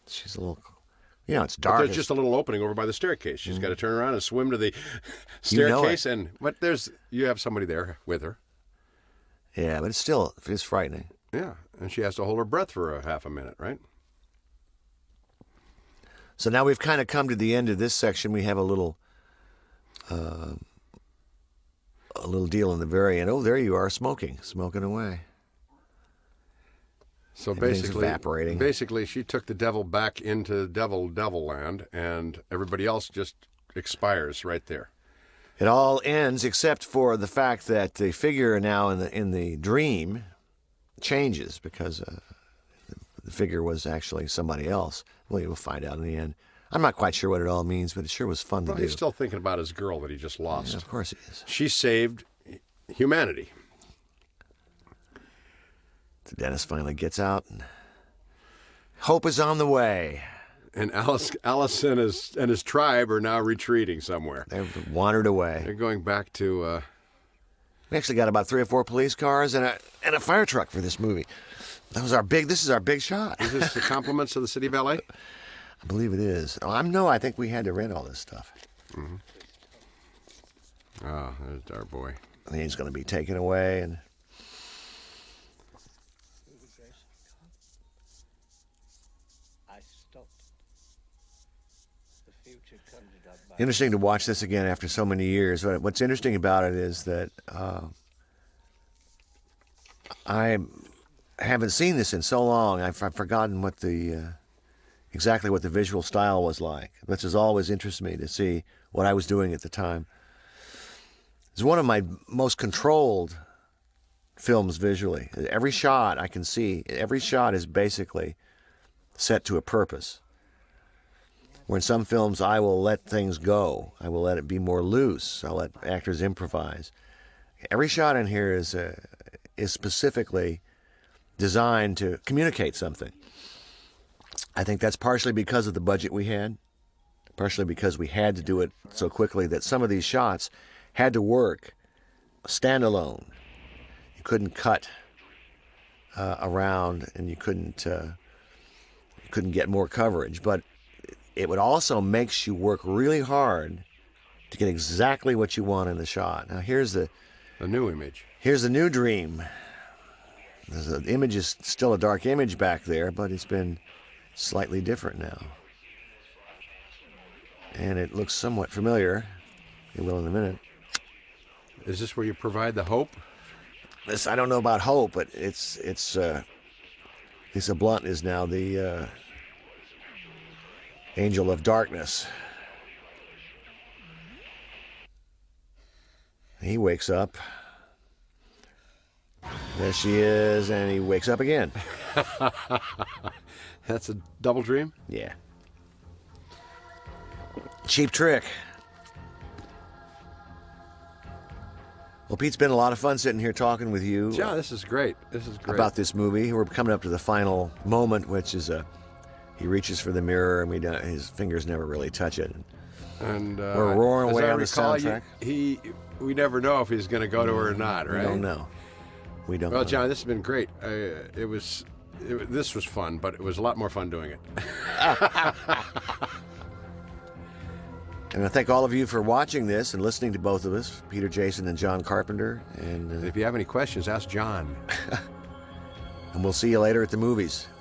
she's a little, it's dark. But there's just a little opening over by the staircase. She's got to turn around and swim to the staircase. But you have somebody there with her. Yeah, but it's frightening. Yeah, and she has to hold her breath for a half a minute, right? So now we've kind of come to the end of this section. We have a little deal in the very end. Oh, there you are, smoking away. So basically, evaporating. Basically, she took the devil back into devil land, and everybody else just expires right there. It all ends except for the fact that the figure now in the dream changes because the figure was actually somebody else. Well, you'll find out in the end. I'm not quite sure what it all means, but it sure was fun to do. He's still thinking about his girl that he just lost. Yeah, of course he is. She saved humanity. So Dennis finally gets out, and hope is on the way. And Alice and his tribe are now retreating somewhere. They've wandered away. They're going back to... We actually got about 3 or 4 police cars and a fire truck for this movie. This is our big shot. Is this the compliments of the city of L.A.? I believe it is. I think we had to rent all this stuff. Mm-hmm. Oh, there's our boy. And he's going to be taken away. And interesting to watch this again after so many years. What's interesting about it is that I haven't seen this in so long. I've forgotten what exactly what the visual style was like. This has always interested me to see what I was doing at the time. It's one of my most controlled films visually. Every shot I can see, every shot is basically set to a purpose. Where in some films I will let things go. I will let it be more loose. I'll let actors improvise. Every shot in here is specifically designed to communicate something. I think that's partially because of the budget we had, partially because we had to do it so quickly that some of these shots had to work standalone. You couldn't cut around, and you couldn't get more coverage. But it would also makes you work really hard to get exactly what you want in the shot. Now here's the new image. Here's the new dream. The image is still a dark image back there, but it's been slightly different now. And it looks somewhat familiar. It will in a minute. Is this where you provide the hope? I don't know about hope, but Lisa Blunt is now the angel of darkness. He wakes up. There she is, and he wakes up again. That's a double dream? Yeah. Cheap trick. Well, Pete, it's been a lot of fun sitting here talking with you. Yeah, this is great. This is great. About this movie. We're coming up to the final moment, which is he reaches for the mirror, and his fingers never really touch it. And we're roaring away on the soundtrack. We never know if he's going to go to her or not, right? We don't know. Well, John, this has been great. This was fun, but it was a lot more fun doing it. And I thank all of you for watching this and listening to both of us, Peter Jason and John Carpenter. And if you have any questions, ask John. And we'll see you later at the movies.